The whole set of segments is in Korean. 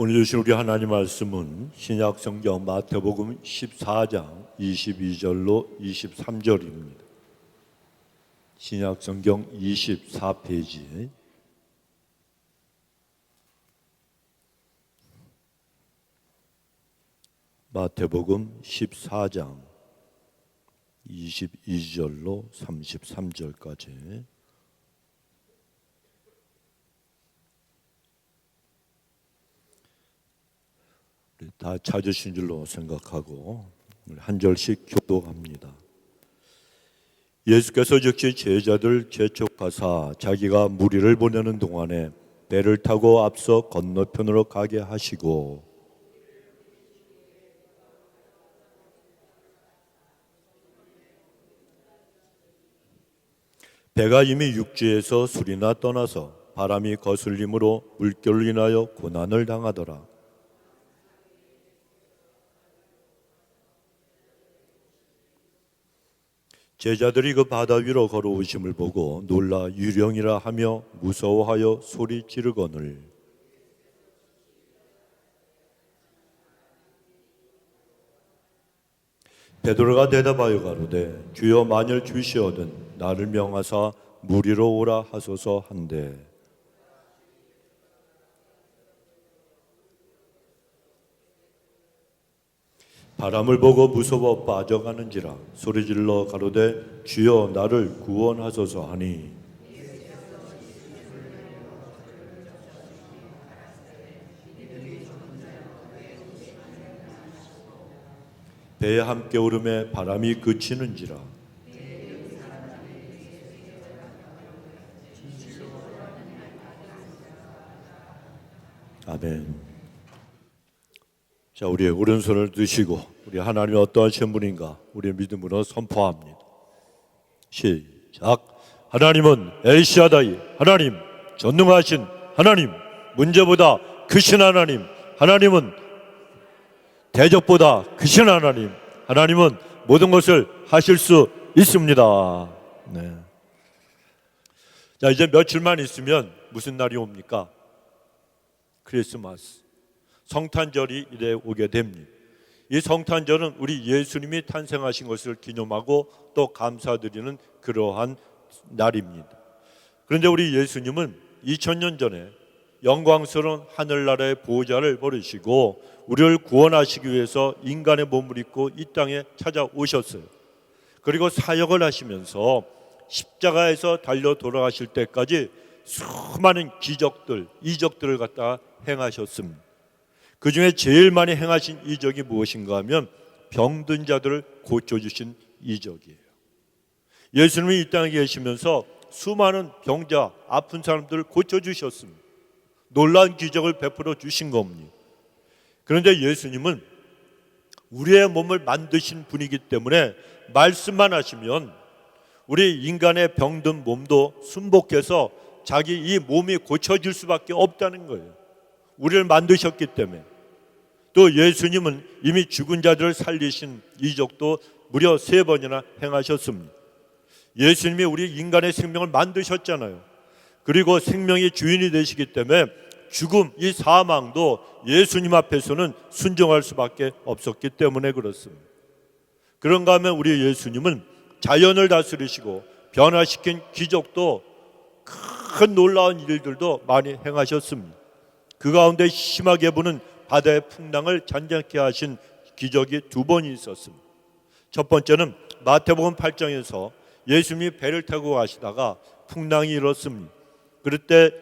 오늘 주신 우리 하나님 말씀은 신약 성경 마태복음 14장 22절로 23절입니다. 신약 성경 24페이지 마태복음 14장 22절로 33절까지 다 찾으신 줄로 생각하고 한 절씩 교독합니다. 예수께서 즉시 제자들 재촉하사 자기가 무리를 보내는 동안에 배를 타고 앞서 건너편으로 가게 하시고 배가 이미 육지에서 수리나 떠나서 바람이 거슬림으로 물결로 인하여 고난을 당하더라. 제자들이 그 바다 위로 걸어오심을 보고 놀라 유령이라 하며 무서워하여 소리 지르거늘 베드로가 대답하여 가로되 주여 만일 주시거든 나를 명하사 무리로 오라 하소서 한데 바람을 보고 무서워 빠져가는지라 소리질러 가로되 주여 나를 구원하소서 하니 배에 함께 오름에 바람이 그치는지라 아멘. 자, 우리의 오른손을 드시고 우리 하나님이 어떠하신 분인가 우리의 믿음으로 선포합니다. 시작. 하나님은 엘샤다이 하나님, 전능하신 하나님, 문제보다 크신 하나님, 하나님은 대적보다 크신 하나님, 하나님은 모든 것을 하실 수 있습니다. 네. 자, 이제 며칠만 있으면 무슨 날이 옵니까? 크리스마스. 성탄절이 이래 오게 됩니다. 이 성탄절은 우리 예수님이 탄생하신 것을 기념하고 또 감사드리는 그러한 날입니다. 그런데 우리 예수님은 2000년 전에 영광스러운 하늘나라의 보호자를 버리시고 우리를 구원하시기 위해서 인간의 몸을 입고 이 땅에 찾아오셨어요. 그리고 사역을 하시면서 십자가에서 달려 돌아가실 때까지 수많은 기적들, 이적들을 갖다 행하셨습니다. 그 중에 제일 많이 행하신 이적이 무엇인가 하면 병든 자들을 고쳐주신 이적이에요. 예수님이 이 땅에 계시면서 수많은 병자, 아픈 사람들을 고쳐주셨습니다. 놀라운 기적을 베풀어 주신 겁니다. 그런데 예수님은 우리의 몸을 만드신 분이기 때문에 말씀만 하시면 우리 인간의 병든 몸도 순복해서 자기 이 몸이 고쳐질 수밖에 없다는 거예요. 우리를 만드셨기 때문에. 또 예수님은 이미 죽은 자들을 살리신 이적도 무려 3번이나 행하셨습니다. 예수님이 우리 인간의 생명을 만드셨잖아요. 그리고 생명의 주인이 되시기 때문에 죽음, 이 사망도 예수님 앞에서는 순종할 수밖에 없었기 때문에 그렇습니다. 그런가 하면 우리 예수님은 자연을 다스리시고 변화시킨 기적도 큰 놀라운 일들도 많이 행하셨습니다. 그 가운데 심하게 부는 바다의 풍랑을 잔잔케 하신 기적이 2번이 있었습니다. 첫 번째는 마태복음 8장에서 예수님이 배를 타고 가시다가 풍랑이 일었습니다.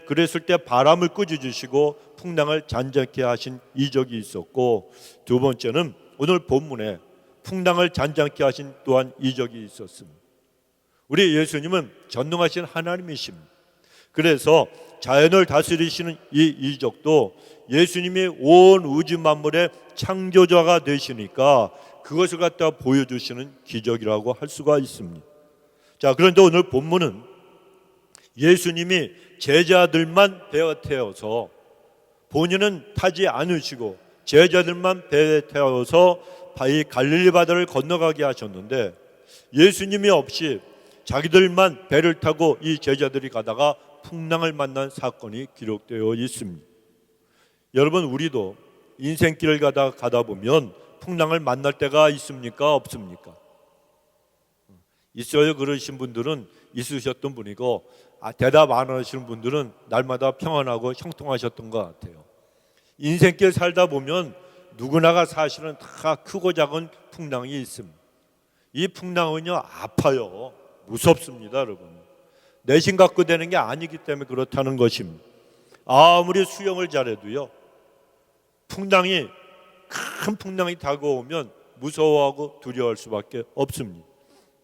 그랬을 때 바람을 꾸짖으시고 풍랑을 잔잔케 하신 이적이 있었고, 2번째는 오늘 본문에 풍랑을 잔잔케 하신 또한 이적이 있었습니다. 우리 예수님은 전능하신 하나님이십니다. 그래서 자연을 다스리시는 이 이적도 예수님이 온 우주 만물의 창조자가 되시니까 그것을 갖다 보여주시는 기적이라고 할 수가 있습니다. 자, 그런데 오늘 본문은 예수님이 제자들만 배에 태워서 본인은 타지 않으시고 제자들만 배에 태워서 갈릴리 바다를 건너가게 하셨는데 예수님이 없이 자기들만 배를 타고 이 제자들이 가다가 풍랑을 만난 사건이 기록되어 있습니다. 여러분, 우리도 인생길을 가다 보면 풍랑을 만날 때가 있습니까? 없습니까? 있어요. 그러신 분들은 있으셨던 분이고, 대답 안 하시는 분들은 날마다 평안하고 형통하셨던 것 같아요. 인생길 살다 보면 누구나가 사실은 다 크고 작은 풍랑이 있습니다. 이 풍랑은요, 아파요. 무섭습니다, 여러분. 내심 갖고 되는 게 아니기 때문에 그렇다는 것입니다. 아무리 수영을 잘해도요, 큰 풍랑이 다가오면 무서워하고 두려워할 수밖에 없습니다.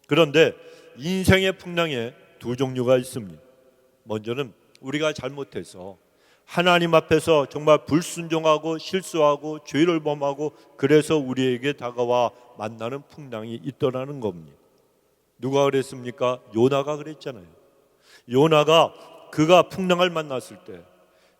그런데 인생의 풍랑에 두 종류가 있습니다. 먼저는 우리가 잘못해서 하나님 앞에서 정말 불순종하고 실수하고 죄를 범하고 그래서 우리에게 다가와 만나는 풍랑이 있더라는 겁니다. 누가 그랬습니까? 요나가 그랬잖아요. 요나가 그가 풍랑을 만났을 때,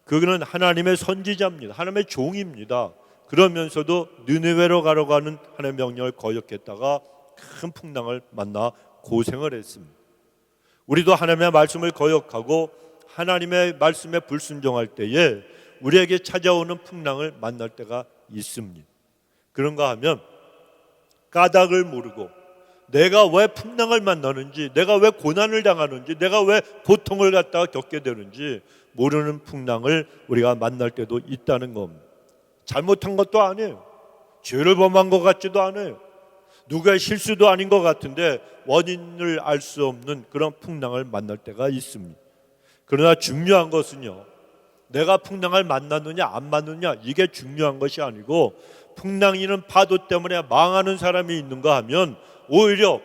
그는 하나님의 선지자입니다. 하나님의 종입니다. 그러면서도 느느웨로 가려고 하는 하나님의 명령을 거역했다가 큰 풍랑을 만나 고생을 했습니다. 우리도 하나님의 말씀을 거역하고 하나님의 말씀에 불순종할 때에 우리에게 찾아오는 풍랑을 만날 때가 있습니다. 그런가 하면 까닭을 모르고 내가 왜 풍랑을 만나는지, 내가 왜 고난을 당하는지, 내가 왜 고통을 갖다가 겪게 되는지 모르는 풍랑을 우리가 만날 때도 있다는 겁니다. 잘못한 것도 아니에요. 죄를 범한 것 같지도 않아요. 누구의 실수도 아닌 것 같은데 원인을 알 수 없는 그런 풍랑을 만날 때가 있습니다. 그러나 중요한 것은요, 내가 풍랑을 만났느냐 안 만났느냐 이게 중요한 것이 아니고, 풍랑이는 파도 때문에 망하는 사람이 있는가 하면 오히려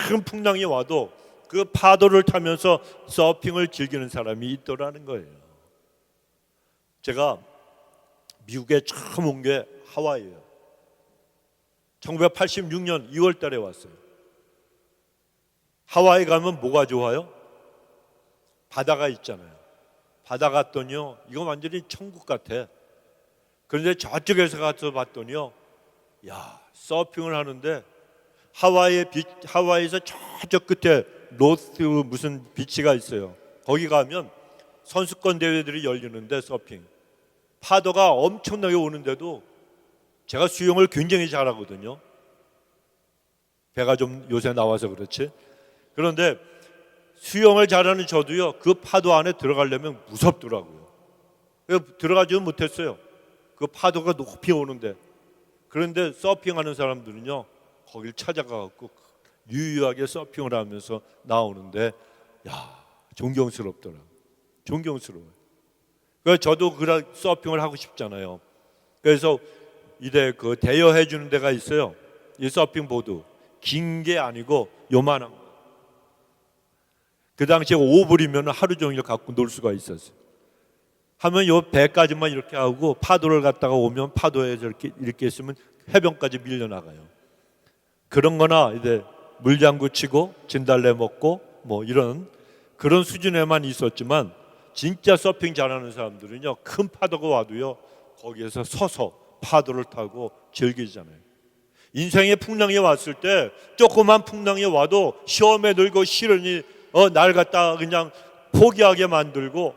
큰 풍랑이 와도 그 파도를 타면서 서핑을 즐기는 사람이 있더라는 거예요. 제가 미국에 처음 온 게 하와이예요. 1986년 2월 달에 왔어요. 하와이 가면 뭐가 좋아요? 바다가 있잖아요. 바다 갔더니요, 이거 완전히 천국 같아. 그런데 저쪽에서 가서 봤더니요, 서핑을 하는데 하와이에서 저쪽 끝에 로스 무슨 비치가 있어요. 거기 가면 선수권 대회들이 열리는데 서핑 파도가 엄청나게 오는데도 제가 수영을 굉장히 잘하거든요. 배가 좀 요새 나와서 그렇지. 그런데 수영을 잘하는 저도요, 그 파도 안에 들어가려면 무섭더라고요. 들어가지 못했어요. 그 파도가 높이 오는데. 그런데 서핑하는 사람들은요, 거길 찾아가갖고 유유하게 서핑을 하면서 나오는데, 존경스럽더라고요. 존경스러워요. 그래서 저도 그런 서핑을 하고 싶잖아요. 그래서 이제 그 대여해 주는 데가 있어요. 이 서핑 보드 긴 게 아니고 요만한 거. 그 당시에 5불이면 하루 종일 갖고 놀 수가 있었어요. 하면 요 배까지만 이렇게 하고 파도를 갖다가 오면 파도에 이렇게 있으면 해변까지 밀려 나가요. 그런 거나 이제 물장구 치고 진달래 먹고 뭐 이런 그런 수준에만 있었지만, 진짜 서핑 잘하는 사람들은요, 큰 파도가 와도요 거기에서 서서 파도를 타고 즐기잖아요. 인생의 풍랑이 왔을 때 조그만 풍랑이 와도 시험에 들고 시련이 날 갖다 그냥 포기하게 만들고,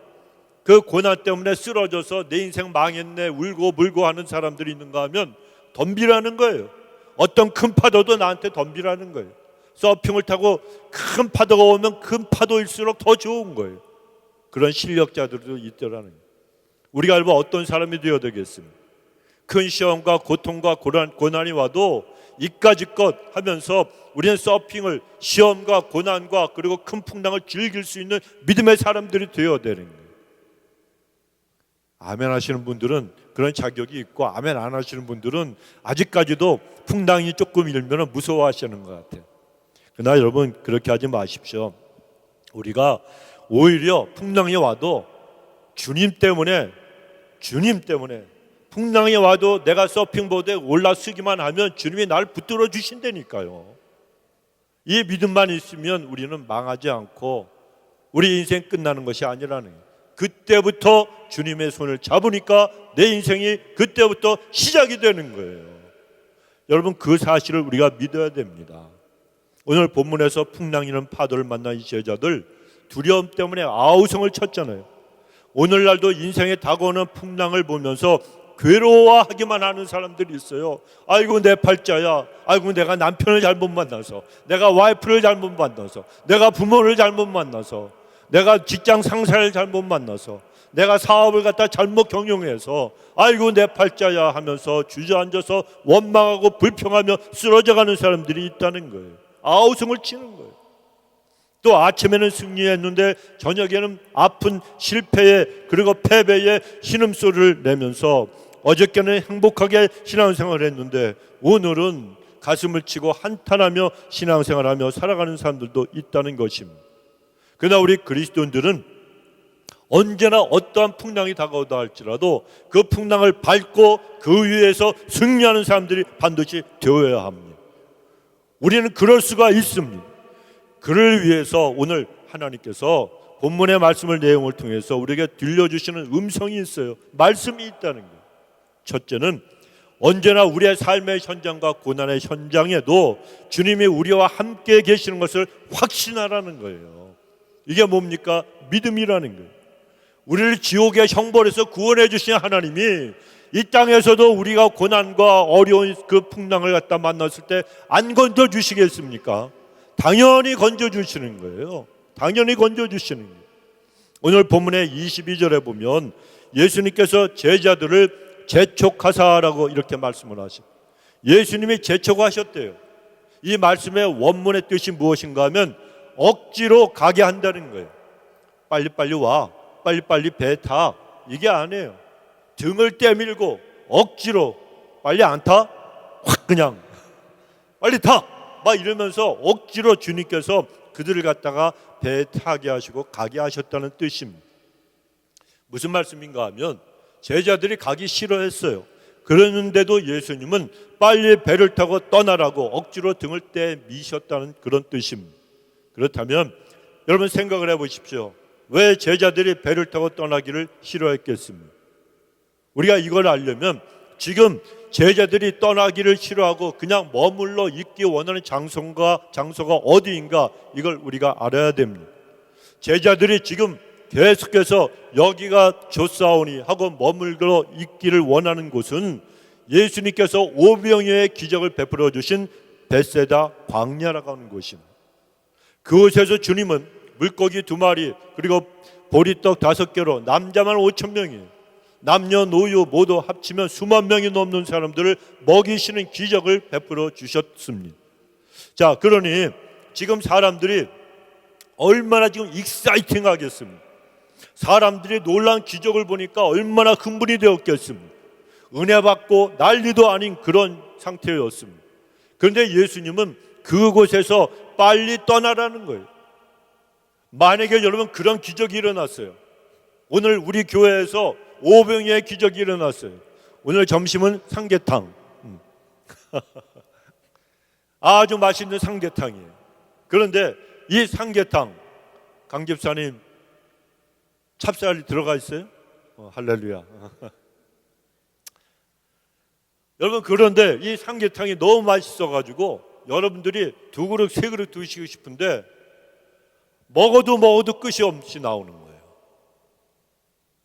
그 고난 때문에 쓰러져서 내 인생 망했네 울고 불고 하는 사람들이 있는가 하면 덤비라는 거예요. 어떤 큰 파도도 나한테 덤비라는 거예요. 서핑을 타고 큰 파도가 오면 큰 파도일수록 더 좋은 거예요. 그런 실력자들도 있더라는 거예요. 우리가 알고 어떤 사람이 되어야 되겠습니까? 큰 시험과 고통과 고난이 와도 이까짓것 하면서 우리는 서핑을, 시험과 고난과 그리고 큰 풍랑을 즐길 수 있는 믿음의 사람들이 되어야 되는 거예요. 아멘 하시는 분들은 그런 자격이 있고, 아멘 안 하시는 분들은 아직까지도 풍랑이 조금 일면 무서워하시는 것 같아요. 그러나 여러분, 그렇게 하지 마십시오. 우리가 오히려 풍랑이 와도 주님 때문에 풍랑이 와도 내가 서핑보드에 올라서기만 하면 주님이 날 붙들어 주신다니까요. 이 믿음만 있으면 우리는 망하지 않고 우리 인생 끝나는 것이 아니라는 거예요. 그때부터 주님의 손을 잡으니까 내 인생이 그때부터 시작이 되는 거예요. 여러분, 그 사실을 우리가 믿어야 됩니다. 오늘 본문에서 풍랑이는 파도를 만난 이 제자들 두려움 때문에 아우성을 쳤잖아요. 오늘날도 인생에 다가오는 풍랑을 보면서 괴로워하기만 하는 사람들이 있어요. 아이고 내 팔자야, 아이고 내가 남편을 잘못 만나서, 내가 와이프를 잘못 만나서, 내가 부모를 잘못 만나서, 내가 직장 상사를 잘못 만나서, 내가 사업을 갖다 잘못 경영해서 아이고 내 팔자야 하면서 주저앉아서 원망하고 불평하며 쓰러져가는 사람들이 있다는 거예요. 아우성을 치는 거예요. 또 아침에는 승리했는데 저녁에는 아픈 실패에 그리고 패배에 신음소리를 내면서 어저께는 행복하게 신앙생활을 했는데 오늘은 가슴을 치고 한탄하며 신앙생활하며 살아가는 사람들도 있다는 것입니다. 그러나 우리 그리스도인들은 언제나 어떠한 풍랑이 다가오다 할지라도 그 풍랑을 밟고 그 위에서 승리하는 사람들이 반드시 되어야 합니다. 우리는 그럴 수가 있습니다. 그를 위해서 오늘 하나님께서 본문의 말씀을 내용을 통해서 우리에게 들려주시는 음성이 있어요. 말씀이 있다는 거예요. 첫째는 언제나 우리의 삶의 현장과 고난의 현장에도 주님이 우리와 함께 계시는 것을 확신하라는 거예요. 이게 뭡니까? 믿음이라는 거예요. 우리를 지옥의 형벌에서 구원해 주신 하나님이 이 땅에서도 우리가 고난과 어려운 그 풍랑을 갖다 만났을 때 안 건져 주시겠습니까? 당연히 건져 주시는 거예요. 당연히 건져 주시는 거예요. 오늘 본문의 22절에 보면 예수님께서 제자들을 재촉하사라고 이렇게 말씀을 하십니다. 예수님이 재촉하셨대요. 이 말씀의 원문의 뜻이 무엇인가 하면 억지로 가게 한다는 거예요. 빨리빨리 와, 빨리빨리 배 타, 이게 아니에요. 등을 떼밀고 억지로 빨리 안 타? 확 그냥 빨리 타! 막 이러면서 억지로 주님께서 그들을 갖다가 배에 타게 하시고 가게 하셨다는 뜻입니다. 무슨 말씀인가 하면 제자들이 가기 싫어했어요. 그러는데도 예수님은 빨리 배를 타고 떠나라고 억지로 등을 떼미셨다는 그런 뜻입니다. 그렇다면 여러분 생각을 해보십시오. 왜 제자들이 배를 타고 떠나기를 싫어했겠습니까? 우리가 이걸 알려면 지금 제자들이 떠나기를 싫어하고 그냥 머물러 있기 원하는 장소가 어디인가 이걸 우리가 알아야 됩니다. 제자들이 지금 계속해서 여기가 좋사오니 하고 머물러 있기를 원하는 곳은 예수님께서 오병이어의 기적을 베풀어 주신 벳세다 광야라고 하는 곳입니다. 그곳에서 주님은 물고기 2마리 그리고 보리떡 5개로 남자만 5,000명이에요. 남녀노소 모두 합치면 수만 명이 넘는 사람들을 먹이시는 기적을 베풀어 주셨습니다. 자, 그러니 지금 사람들이 얼마나 지금 익사이팅 하겠습니까? 사람들이 놀라운 기적을 보니까 얼마나 흥분이 되었겠습니까? 은혜 받고 난리도 아닌 그런 상태였습니다. 그런데 예수님은 그곳에서 빨리 떠나라는 거예요. 만약에 여러분 그런 기적이 일어났어요. 오늘 우리 교회에서 오병이어의 기적이 일어났어요. 오늘 점심은 삼계탕. 아주 맛있는 삼계탕이에요. 그런데 이 삼계탕 강 집사님 찹쌀이 들어가 있어요? 할렐루야. 여러분 그런데 이 삼계탕이 너무 맛있어가지고 여러분들이 2그릇 3그릇 드시고 싶은데 먹어도 끝이 없이 나오는 거예요.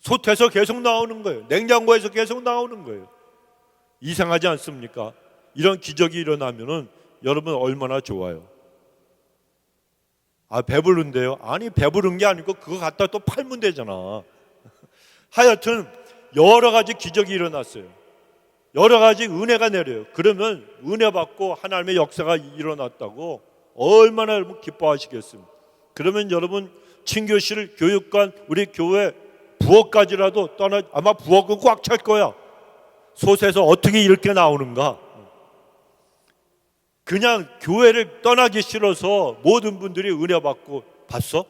솥에서 계속 나오는 거예요. 냉장고에서 계속 나오는 거예요. 이상하지 않습니까? 이런 기적이 일어나면은 여러분 얼마나 좋아요. 아, 배부른데요? 아니, 배부른 게 아니고 그거 갖다 또 팔면 되잖아. 하여튼 여러 가지 기적이 일어났어요. 여러 가지 은혜가 내려요. 그러면 은혜 받고 하나님의 역사가 일어났다고 얼마나 여러분 기뻐하시겠습니까? 그러면 여러분 친교실, 교육관, 우리 교회 부엌까지라도 아마 부엌은 꽉 찰 거야. 솥에서 어떻게 이렇게 나오는가? 그냥 교회를 떠나기 싫어서 모든 분들이 은혜 받고 봤어?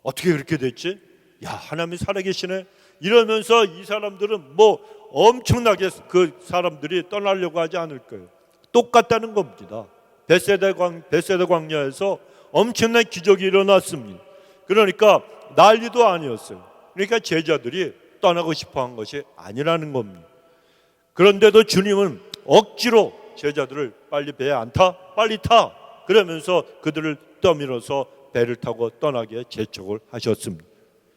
어떻게 그렇게 됐지? 야, 하나님이 살아계시네. 이러면서 이 사람들은 뭐 엄청나게 그 사람들이 떠나려고 하지 않을 거예요. 똑같다는 겁니다. 벳세다 광야에서 엄청난 기적이 일어났습니다. 그러니까 난리도 아니었어요. 그러니까 제자들이 떠나고 싶어 한 것이 아니라는 겁니다. 그런데도 주님은 억지로 제자들을 빨리 배에 안 타? 빨리 타! 그러면서 그들을 떠밀어서 배를 타고 떠나게 재촉을 하셨습니다.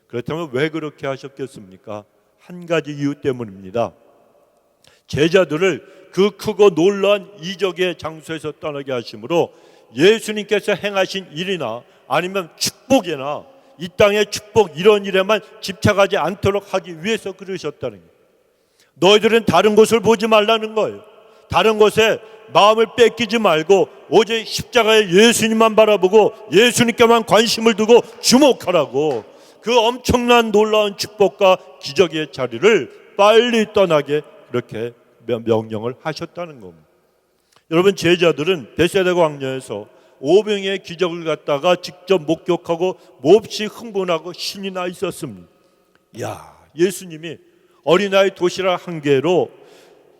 그렇다면 왜 그렇게 하셨겠습니까? 한 가지 이유 때문입니다. 제자들을 그 크고 놀라운 이적의 장소에서 떠나게 하심으로 예수님께서 행하신 일이나 아니면 축복이나 이 땅의 축복 이런 일에만 집착하지 않도록 하기 위해서 그러셨다는 거예요. 너희들은 다른 곳을 보지 말라는 거예요. 다른 곳에 마음을 뺏기지 말고 오직 십자가의 예수님만 바라보고 예수님께만 관심을 두고 주목하라고, 그 엄청난 놀라운 축복과 기적의 자리를 빨리 떠나게 그렇게 명령을 하셨다는 겁니다. 여러분, 제자들은 베세다 광야에서 오병이의 기적을 갖다가 직접 목격하고 몹시 흥분하고 신이 나 있었습니다. 예수님이 어린아이 도시락 한 개로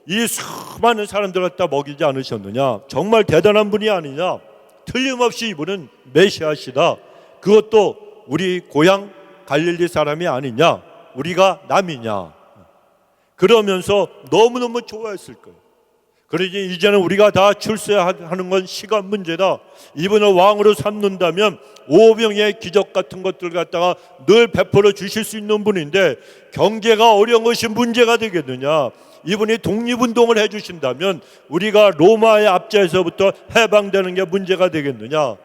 이 수많은 사람들 갖다 먹이지 않으셨느냐? 정말 대단한 분이 아니냐? 틀림없이 이분은 메시아시다. 그것도 우리 고향 갈릴리 사람이 아니냐? 우리가 남이냐? 그러면서 너무너무 좋아했을 거예요. 그러니 이제는 우리가 다 출세하는 건 시간 문제다. 이분을 왕으로 삼는다면 오병이의 기적 같은 것들 갖다가 늘 베풀어 주실 수 있는 분인데 경제가 어려운 것이 문제가 되겠느냐? 이분이 독립운동을 해주신다면 우리가 로마의 압제에서부터 해방되는 게 문제가 되겠느냐?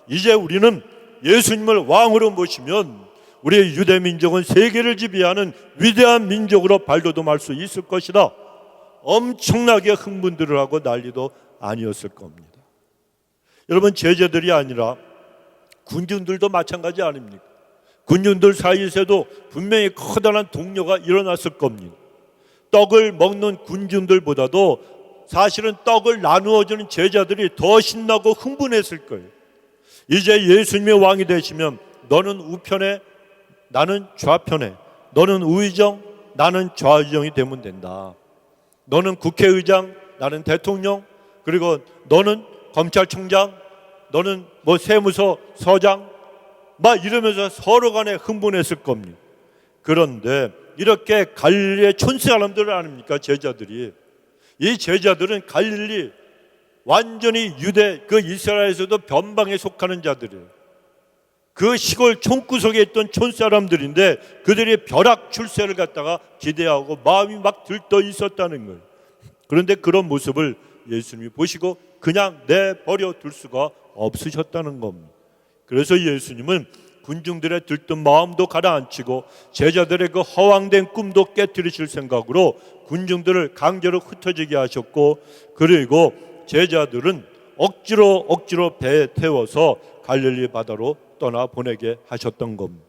이제 우리는 예수님을 왕으로 모시면 우리 유대민족은 세계를 지배하는 위대한 민족으로 발돋움할 수 있을 것이다. 엄청나게 흥분들을 하고 난리도 아니었을 겁니다. 여러분, 제자들이 아니라 군중들도 마찬가지 아닙니까? 군중들 사이에서도 분명히 커다란 동료가 일어났을 겁니다. 떡을 먹는 군중들보다도 사실은 떡을 나누어주는 제자들이 더 신나고 흥분했을 거예요. 이제 예수님이 왕이 되시면 너는 우편에 나는 좌편에, 너는 우의정 나는 좌의정이 되면 된다. 너는 국회의장 나는 대통령, 그리고 너는 검찰총장, 너는 세무서 서장, 막 이러면서 서로 간에 흥분했을 겁니다. 그런데 이렇게 갈릴리의 촌수 사람들 아닙니까? 제자들이. 이 제자들은 갈릴리 완전히 유대 그 이스라엘에서도 변방에 속하는 자들이에요. 그 시골 촌구석에 있던 촌사람들인데 그들이 벼락 출세를 갖다가 기대하고 마음이 막 들떠 있었다는 거예요. 그런데 그런 모습을 예수님이 보시고 그냥 내버려 둘 수가 없으셨다는 겁니다. 그래서 예수님은 군중들의 들뜬 마음도 가라앉히고 제자들의 그 허황된 꿈도 깨뜨리실 생각으로 군중들을 강제로 흩어지게 하셨고, 그리고 제자들은 억지로 배에 태워서 갈릴리 바다로 떠나 보내게 하셨던 겁니다.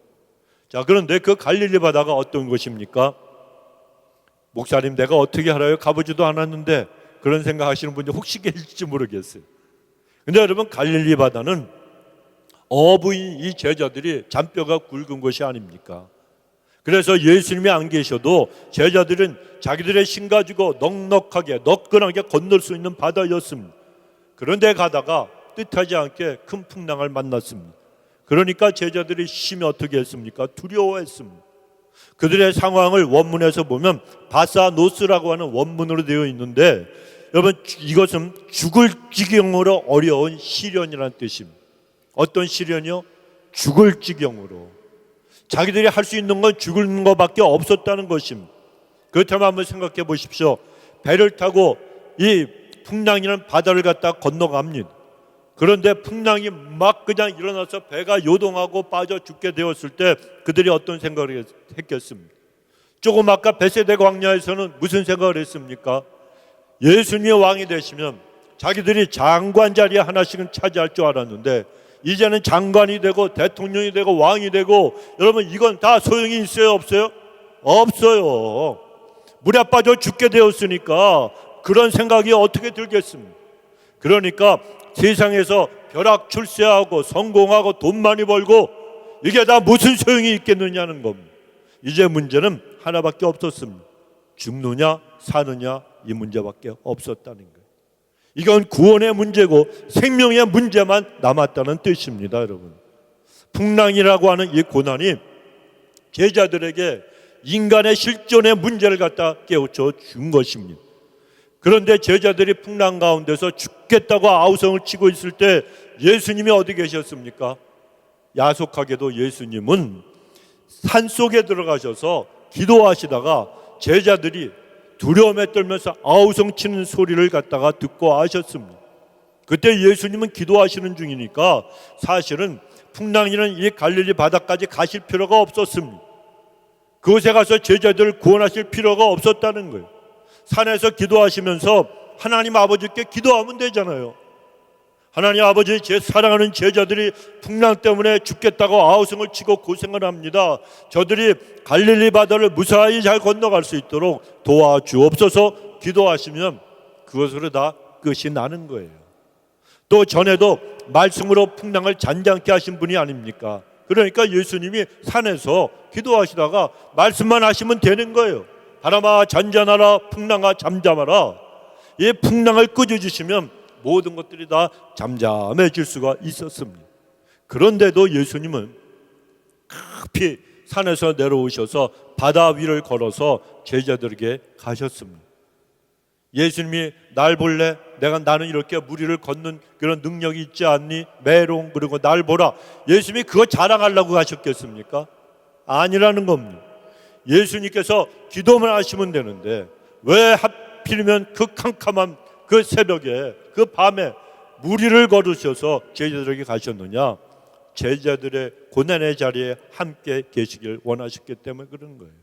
자, 그런데 그 갈릴리 바다가 어떤 곳입니까? 목사님, 내가 어떻게 알아요? 가보지도 않았는데, 그런 생각하시는 분이 혹시 계실지 모르겠어요. 근데 여러분, 갈릴리 바다는 어부인 이 제자들이 잔뼈가 굵은 것이 아닙니까? 그래서 예수님이 안 계셔도 제자들은 자기들의 힘 가지고 넉넉하게 너끈하게 건널 수 있는 바다였습니다. 그런데 가다가 뜻하지 않게 큰 풍랑을 만났습니다. 그러니까 제자들이 심히 어떻게 했습니까? 두려워했습니다. 그들의 상황을 원문에서 보면 바사노스라고 하는 원문으로 되어 있는데, 여러분, 이것은 죽을 지경으로 어려운 시련이라는 뜻입니다. 어떤 시련이요? 죽을 지경으로. 자기들이 할 수 있는 건 죽는 것밖에 없었다는 것입니다. 그렇다면 한번 생각해 보십시오. 배를 타고 이 풍랑이라는 바다를 갖다 건너갑니다. 그런데 풍랑이 막 그냥 일어나서 배가 요동하고 빠져 죽게 되었을 때 그들이 어떤 생각을 했겠습니까? 조금 아까 베세다 광야에서는 무슨 생각을 했습니까? 예수님이 왕이 되시면 자기들이 장관 자리 하나씩은 차지할 줄 알았는데 이제는 장관이 되고 대통령이 되고 왕이 되고, 여러분, 이건 다 소용이 있어요, 없어요? 없어요. 물에 빠져 죽게 되었으니까 그런 생각이 어떻게 들겠습니까? 그러니까 세상에서 벼락 출세하고 성공하고 돈 많이 벌고 이게 다 무슨 소용이 있겠느냐는 겁니다. 이제 문제는 하나밖에 없었습니다. 죽느냐 사느냐, 이 문제밖에 없었다는 거예요. 이건 구원의 문제고 생명의 문제만 남았다는 뜻입니다, 여러분. 풍랑이라고 하는 이 고난이 제자들에게 인간의 실존의 문제를 갖다 깨우쳐 준 것입니다. 그런데 제자들이 풍랑 가운데서 죽겠다고 아우성을 치고 있을 때 예수님이 어디 계셨습니까? 야속하게도 예수님은 산속에 들어가셔서 기도하시다가 제자들이 두려움에 떨면서 아우성치는 소리를 갖다가 듣고 아셨습니다. 그때 예수님은 기도하시는 중이니까 사실은 풍랑이는 이 갈릴리 바다까지 가실 필요가 없었습니다. 그곳에 가서 제자들을 구원하실 필요가 없었다는 거예요. 산에서 기도하시면서 하나님 아버지께 기도하면 되잖아요. 하나님 아버지, 제 사랑하는 제자들이 풍랑 때문에 죽겠다고 아우성을 치고 고생을 합니다. 저들이 갈릴리 바다를 무사히 잘 건너갈 수 있도록 도와주옵소서 기도하시면 그것으로 다 끝이 나는 거예요. 또 전에도 말씀으로 풍랑을 잔잔케 하신 분이 아닙니까? 그러니까 예수님이 산에서 기도하시다가 말씀만 하시면 되는 거예요. 바람아 잔잔하라, 풍랑아 잠잠하라. 이 풍랑을 끄어주시면 모든 것들이 다 잠잠해질 수가 있었습니다. 그런데도 예수님은 급히 산에서 내려오셔서 바다 위를 걸어서 제자들에게 가셨습니다. 예수님이 날 볼래? 나는 이렇게 무리를 걷는 그런 능력이 있지 않니? 메롱, 그리고 날 보라. 예수님이 그거 자랑하려고 가셨겠습니까? 아니라는 겁니다. 예수님께서 기도만 하시면 되는데 왜 하필이면 그 캄캄한 그 새벽에, 그 밤에 무리를 걸으셔서 제자들에게 가셨느냐? 제자들의 고난의 자리에 함께 계시길 원하셨기 때문에 그런 거예요.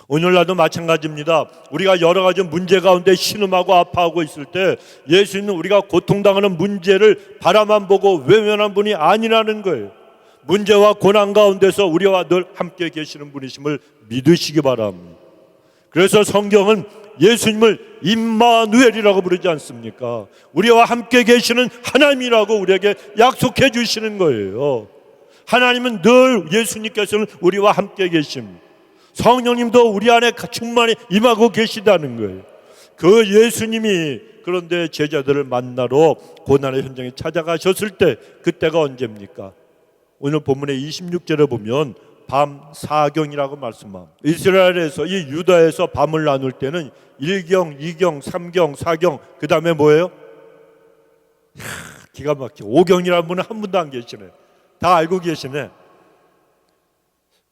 오늘날도 마찬가지입니다. 우리가 여러 가지 문제 가운데 신음하고 아파하고 있을 때 예수님은 우리가 고통당하는 문제를 바라만 보고 외면한 분이 아니라는 거예요. 문제와 고난 가운데서 우리와 늘 함께 계시는 분이심을 믿으시기 바랍니다. 그래서 성경은 예수님을 임마누엘이라고 부르지 않습니까? 우리와 함께 계시는 하나님이라고 우리에게 약속해 주시는 거예요. 하나님은 늘 예수님께서는 우리와 함께 계십니다. 성령님도 우리 안에 충만히 임하고 계시다는 거예요. 그 예수님이 그런데 제자들을 만나러 고난의 현장에 찾아가셨을 때 그때가 언제입니까? 오늘 본문의 26절에 보면 밤 사경이라고 말씀합니다. 이스라엘에서 이 유다에서 밤을 나눌 때는 1경, 2경, 3경, 4경 그 다음에 뭐예요? 기가 막혀. 5경이라는 분은 한 분도 안 계시네. 다 알고 계시네.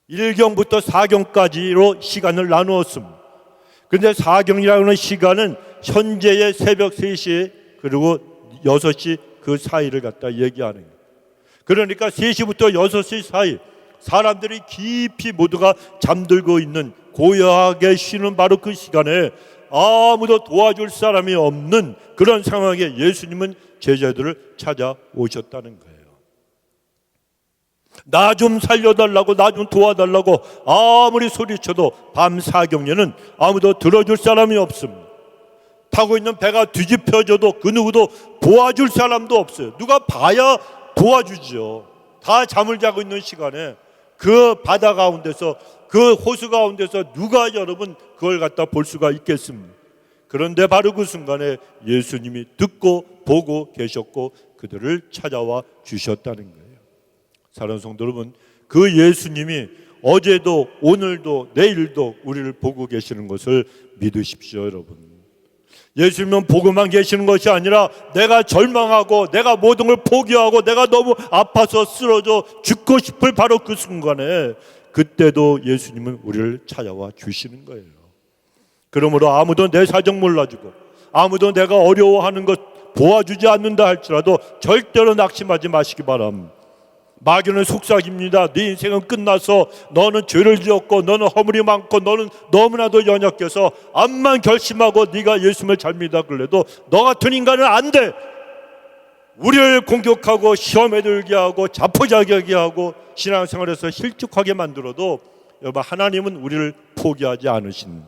1경부터 4경까지로 시간을 나누었습니다. 그런데 4경이라는 시간은 현재의 새벽 3시 그리고 6시 그 사이를 갖다 얘기하는 거예요. 그러니까 3시부터 6시 사이 사람들이 깊이 모두가 잠들고 있는 고요하게 쉬는 바로 그 시간에 아무도 도와줄 사람이 없는 그런 상황에 예수님은 제자들을 찾아오셨다는 거예요. 나 좀 살려달라고, 나 좀 도와달라고 아무리 소리쳐도 밤 사경에는 아무도 들어줄 사람이 없습니다. 타고 있는 배가 뒤집혀져도 그 누구도 도와줄 사람도 없어요. 누가 봐야 도와주죠. 다 잠을 자고 있는 시간에 그 바다 가운데서, 그 호수 가운데서 누가 여러분 그걸 갖다 볼 수가 있겠습니까? 그런데 바로 그 순간에 예수님이 듣고 보고 계셨고 그들을 찾아와 주셨다는 거예요. 사랑하는 성도 여러분, 그 예수님이 어제도 오늘도 내일도 우리를 보고 계시는 것을 믿으십시오. 여러분, 예수님은 보고만 계시는 것이 아니라 내가 절망하고 내가 모든 걸 포기하고 내가 너무 아파서 쓰러져 죽고 싶을 바로 그 순간에 그때도 예수님은 우리를 찾아와 주시는 거예요. 그러므로 아무도 내 사정 몰라주고 아무도 내가 어려워하는 것 도와주지 않는다 할지라도 절대로 낙심하지 마시기 바랍니다. 마귀는 속삭입니다. 네 인생은 끝나서 너는 죄를 지었고 너는 허물이 많고 너는 너무나도 연약해서 암만 결심하고 네가 예수님을 잘 믿어글래도 너 같은 인간은 안 돼. 우리를 공격하고 시험에 들게 하고 자포자기하게 하고 신앙생활에서 실족하게 만들어도 여러분, 하나님은 우리를 포기하지 않으신,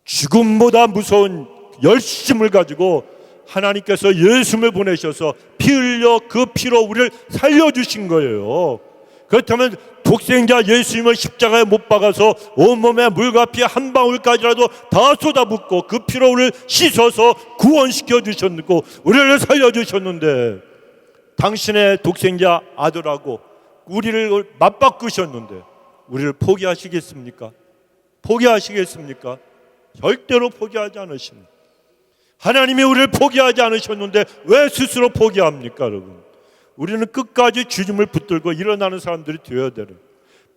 죽음보다 무서운 열심을 가지고 하나님께서 예수님을 보내셔서 피 흘려 그 피로 우리를 살려주신 거예요. 그렇다면 독생자 예수님을 십자가에 못 박아서 온몸에 물과 피 한 방울까지라도 다 쏟아붓고 그 피로 우리를 씻어서 구원시켜 주셨고 우리를 살려주셨는데, 당신의 독생자 아들하고 우리를 맞바꾸셨는데 우리를 포기하시겠습니까? 포기하시겠습니까? 절대로 포기하지 않으십니다. 하나님이 우리를 포기하지 않으셨는데 왜 스스로 포기합니까? 여러분, 우리는 끝까지 주님을 붙들고 일어나는 사람들이 되어야 되는,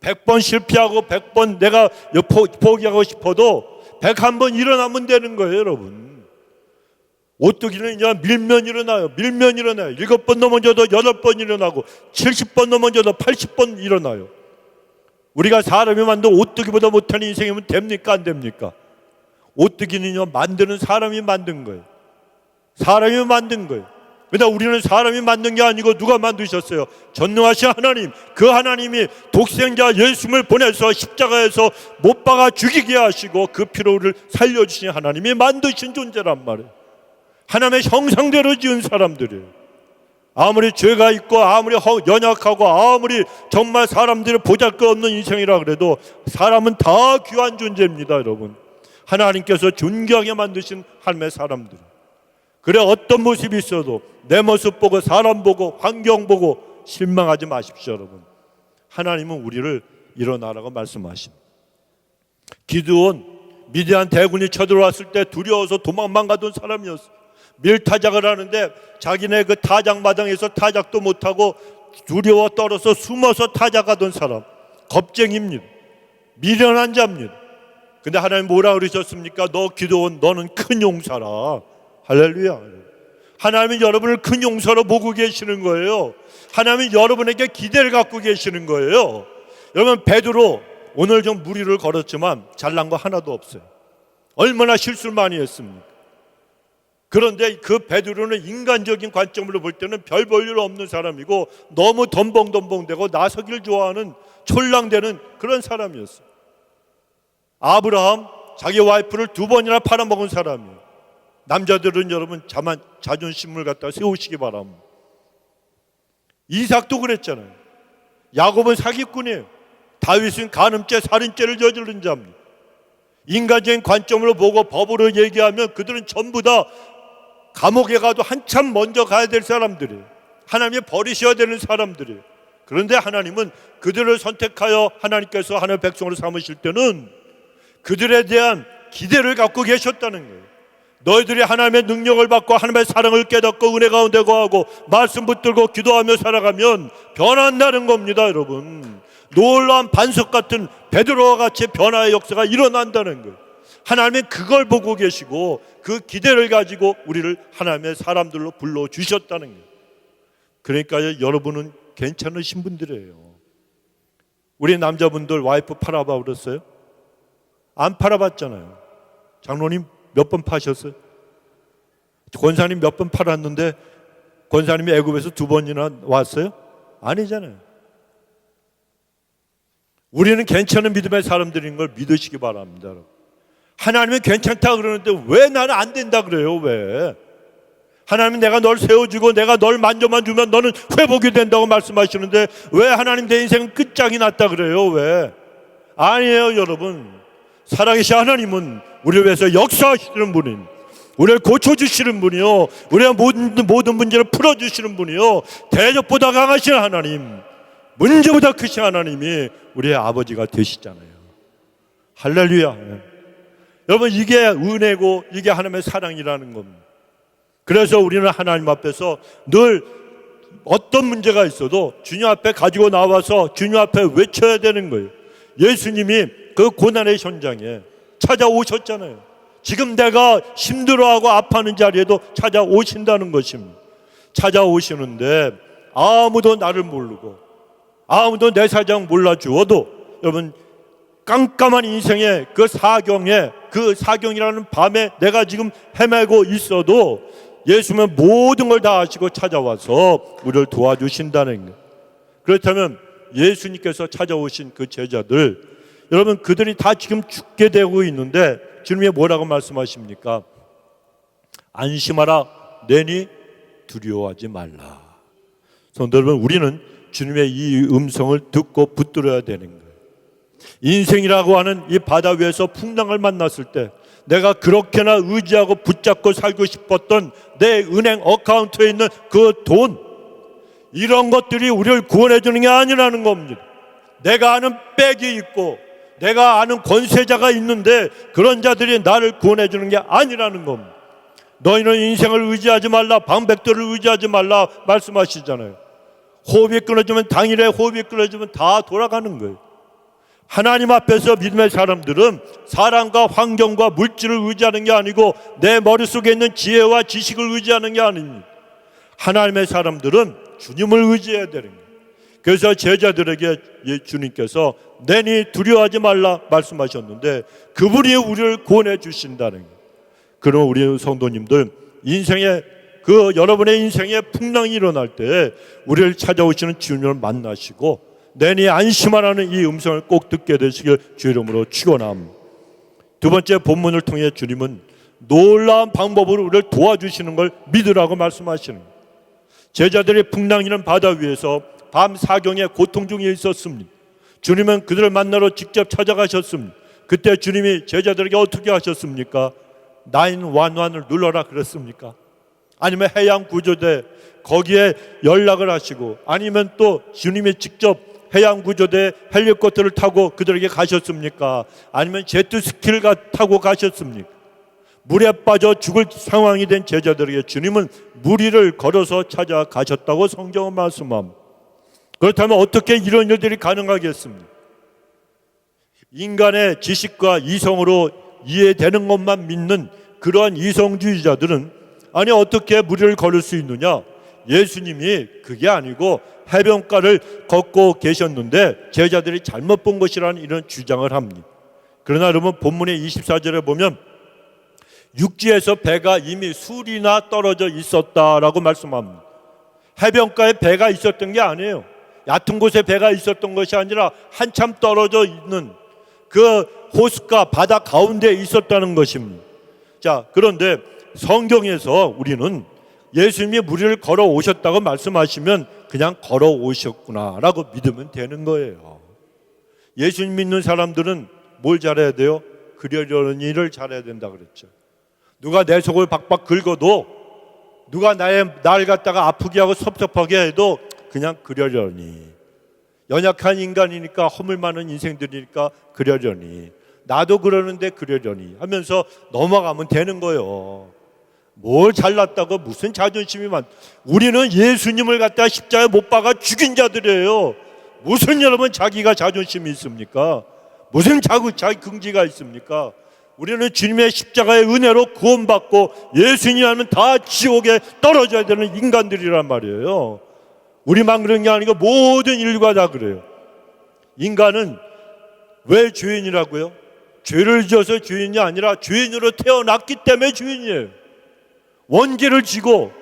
100번 실패하고 100번 내가 포기하고 싶어도 101번 일어나면 되는 거예요, 여러분. 오뚜기는 이제 밀면 일어나요. 7번 넘어져도 8번 일어나고 70번 넘어져도 80번 일어나요. 우리가 사람이 만든 오뚜기보다 못한 인생이면 됩니까? 안 됩니까? 오뚜기는요, 만드는 사람이 만든 거예요. 사람이 만든 거예요. 그러나 우리는 사람이 만든 게 아니고 누가 만드셨어요? 전능하신 하나님, 그 하나님이 독생자 예수를 보내서 십자가에서 못 박아 죽이게 하시고 그 피로 우리를 살려주신 하나님이 만드신 존재란 말이에요. 하나님의 형상대로 지은 사람들이에요. 아무리 죄가 있고 아무리 연약하고 아무리 정말 사람들이 보잘것없는 인생이라 그래도 사람은 다 귀한 존재입니다, 여러분. 하나님께서 존귀하게 만드신 하나님의 사람들. 그래, 어떤 모습이 있어도 내 모습 보고 사람 보고 환경 보고 실망하지 마십시오, 여러분. 하나님은 우리를 일어나라고 말씀하십니다. 기드온, 미디안 대군이 쳐들어왔을 때 두려워서 도망만 가던 사람이었어요. 밀타작을 하는데 자기네 그 타작마당에서 타작도 못하고 두려워 떨어서 숨어서 타작하던 사람, 겁쟁이입니다. 미련한 자입니다. 근데 하나님 뭐라 그러셨습니까? 너 기드온, 너는 큰 용사라. 할렐루야. 하나님은 여러분을 큰 용사로 보고 계시는 거예요. 하나님은 여러분에게 기대를 갖고 계시는 거예요. 여러분, 베드로 오늘 좀 무리를 걸었지만 잘난 거 하나도 없어요. 얼마나 실수를 많이 했습니까? 그런데 그 베드로는 인간적인 관점으로 볼 때는 별 볼 일 없는 사람이고 너무 덤벙덤벙대고 나서기를 좋아하는 촐랑대는 그런 사람이었어요. 아브라함, 자기 와이프를 2번이나 팔아먹은 사람이에요. 남자들은 여러분 자존심을 갖다 세우시기 바랍니다. 이삭도 그랬잖아요. 야곱은 사기꾼이에요. 다윗은 간음죄, 살인죄를 저지른 자입니다. 인간적인 관점으로 보고 법으로 얘기하면 그들은 전부 다 감옥에 가도 한참 먼저 가야 될 사람들이에요. 하나님이 버리셔야 되는 사람들이에요. 그런데 하나님은 그들을 선택하여 하나님께서 하나님의 백성으로 삼으실 때는 그들에 대한 기대를 갖고 계셨다는 거예요. 너희들이 하나님의 능력을 받고 하나님의 사랑을 깨닫고 은혜 가운데 거하고 말씀 붙들고 기도하며 살아가면 변한다는 겁니다, 여러분. 놀라운 반석 같은 베드로와 같이 변화의 역사가 일어난다는 거예요. 하나님은 그걸 보고 계시고 그 기대를 가지고 우리를 하나님의 사람들로 불러주셨다는 거예요. 그러니까 여러분은 괜찮으신 분들이에요. 우리 남자분들 와이프 팔아봐 그랬어요? 안 팔아봤잖아요. 장로님 몇 번 파셨어요? 권사님 몇 번 팔았는데 권사님이 애굽에서 2번이나 왔어요? 아니잖아요. 우리는 괜찮은 믿음의 사람들인 걸 믿으시기 바랍니다. 하나님은 괜찮다 그러는데 왜 나는 안 된다 그래요? 왜? 하나님은 내가 널 세워주고 내가 널 만져만 주면 너는 회복이 된다고 말씀하시는데 왜 하나님 내 인생은 끝장이 났다 그래요? 왜? 아니에요, 여러분. 살아계신 하나님은 우리를 위해서 역사하시는 분입니다. 우리를 고쳐주시는 분이요, 우리의 모든 문제를 풀어주시는 분이요, 대적보다 강하신 하나님, 문제보다 크신 하나님이 우리의 아버지가 되시잖아요. 할렐루야. 여러분, 이게 은혜고 이게 하나님의 사랑이라는 겁니다. 그래서 우리는 하나님 앞에서 늘 어떤 문제가 있어도 주님 앞에 가지고 나와서 주님 앞에 외쳐야 되는 거예요. 예수님이 그 고난의 현장에 찾아오셨잖아요. 지금 내가 힘들어하고 아파하는 자리에도 찾아오신다는 것입니다. 찾아오시는데 아무도 나를 모르고 아무도 내 사정 몰라주어도 여러분, 깜깜한 인생의 그 사경이라는 밤에 내가 지금 헤매고 있어도 예수님은 모든 걸 다 아시고 찾아와서 우리를 도와주신다는 거예요. 그렇다면 예수님께서 찾아오신 그 제자들, 여러분, 그들이 다 지금 죽게 되고 있는데 주님이 뭐라고 말씀하십니까? 안심하라, 내니 두려워하지 말라. 성도 여러분, 우리는 주님의 이 음성을 듣고 붙들어야 되는 거예요. 인생이라고 하는 이 바다 위에서 풍랑을 만났을 때 내가 그렇게나 의지하고 붙잡고 살고 싶었던 내 은행 어카운트에 있는 그 돈, 이런 것들이 우리를 구원해 주는 게 아니라는 겁니다. 내가 아는 백이 있고 내가 아는 권세자가 있는데 그런 자들이 나를 구원해 주는 게 아니라는 겁니다. 너희는 인생을 의지하지 말라, 방백들을 의지하지 말라 말씀하시잖아요. 호흡이 끊어지면 당일에 호흡이 끊어지면 다 돌아가는 거예요. 하나님 앞에서 믿음의 사람들은 사람과 환경과 물질을 의지하는 게 아니고 내 머릿속에 있는 지혜와 지식을 의지하는 게 아닙니다. 하나님의 사람들은 주님을 의지해야 되는 거예요. 그래서 제자들에게 주님께서 내니 두려워하지 말라 말씀하셨는데 그분이 우리를 구원해 주신다는 거예요. 그럼 우리 성도님들 인생에 여러분의 인생에 풍랑이 일어날 때 우리를 찾아오시는 주님을 만나시고 내니 안심하라는 이 음성을 꼭 듣게 되시길 주 이름으로 축원합니다. 두 번째 본문을 통해 주님은 놀라운 방법으로 우리를 도와주시는 걸 믿으라고 말씀하시는 거예요. 제자들이 풍랑이는 바다 위에서 밤 사경에 고통 중에 있었습니다. 주님은 그들을 만나러 직접 찾아가셨습니다. 그때 주님이 제자들에게 어떻게 하셨습니까? 911을 눌러라 그랬습니까? 아니면 해양 구조대 거기에 연락을 하시고 아니면 또 주님이 직접 해양 구조대 헬리콥터를 타고 그들에게 가셨습니까? 아니면 제트스키를 타고 가셨습니까? 물에 빠져 죽을 상황이 된 제자들에게 주님은 물 위를 걸어서 찾아가셨다고 성경은 말씀합니다. 그렇다면 어떻게 이런 일들이 가능하겠습니까? 인간의 지식과 이성으로 이해되는 것만 믿는 그러한 이성주의자들은 아니 어떻게 물 위를 걸을 수 있느냐? 예수님이 그게 아니고 해변가를 걷고 계셨는데 제자들이 잘못 본 것이라는 이런 주장을 합니다. 그러나 여러분 본문의 24절에 보면 육지에서 배가 이미 수리나 떨어져 있었다라고 말씀합니다. 해변가에 배가 있었던 게 아니에요. 얕은 곳에 배가 있었던 것이 아니라 한참 떨어져 있는 그 호숫가 바다 가운데 있었다는 것입니다. 자, 그런데 성경에서 우리는 예수님이 무리를 걸어 오셨다고 말씀하시면 그냥 걸어 오셨구나라고 믿으면 되는 거예요. 예수님 믿는 사람들은 뭘 잘해야 돼요? 그러려는 일을 잘해야 된다 그랬죠. 누가 내 속을 박박 긁어도 누가 날 갖다가 아프게 하고 섭섭하게 해도 그냥 그러려니 연약한 인간이니까 허물 많은 인생들이니까 그러려니 나도 그러는데 그러려니 하면서 넘어가면 되는 거예요. 뭘 잘났다고 무슨 자존심이 우리는 예수님을 갖다 십자가에 못 박아 죽인 자들이에요. 무슨 여러분 자기가 자존심이 있습니까? 무슨 자기 긍지가 있습니까? 우리는 주님의 십자가의 은혜로 구원받고 예수님 하면 다 지옥에 떨어져야 되는 인간들이란 말이에요. 우리만 그런 게 아니고 모든 인류가 다 그래요. 인간은 왜 죄인이라고요? 죄를 지어서 죄인이 아니라 죄인으로 태어났기 때문에 죄인이에요. 원죄를 지고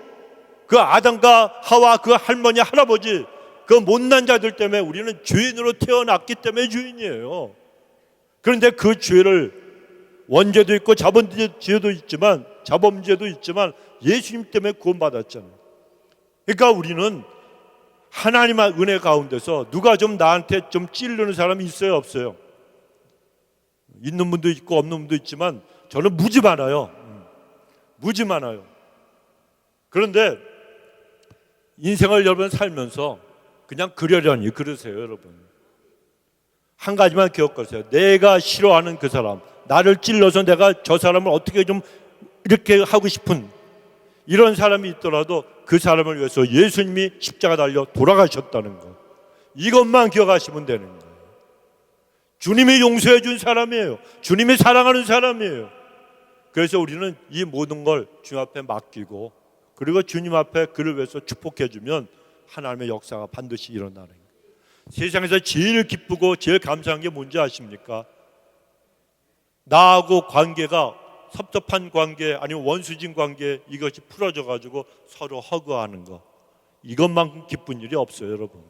그 아담과 하와 그 할머니 할아버지 그 못난 자들 때문에 우리는 죄인으로 태어났기 때문에 죄인이에요. 그런데 그 죄를 원죄도 있고 자범죄도 있지만 예수님 때문에 구원받았잖아요. 그러니까 우리는 하나님의 은혜 가운데서 누가 좀 나한테 좀 찌르는 사람이 있어요, 없어요? 있는 분도 있고 없는 분도 있지만 저는 무지 많아요. 무지 많아요. 그런데 인생을 여러분 살면서 그냥 그러려니 그러세요, 여러분. 한 가지만 기억하세요. 내가 싫어하는 그 사람, 나를 찔러서 내가 저 사람을 어떻게 좀 이렇게 하고 싶은 이런 사람이 있더라도 그 사람을 위해서 예수님이 십자가 달려 돌아가셨다는 것, 이것만 기억하시면 되는 거예요. 주님이 용서해 준 사람이에요. 주님이 사랑하는 사람이에요. 그래서 우리는 이 모든 걸 주님 앞에 맡기고 그리고 주님 앞에 그를 위해서 축복해 주면 하나님의 역사가 반드시 일어나는 거예요. 세상에서 제일 기쁘고 제일 감사한 게 뭔지 아십니까? 나하고 관계가 섭섭한 관계 아니면 원수진 관계 이것이 풀어져 가지고 서로 허그하는 거, 이것만큼 기쁜 일이 없어요, 여러분.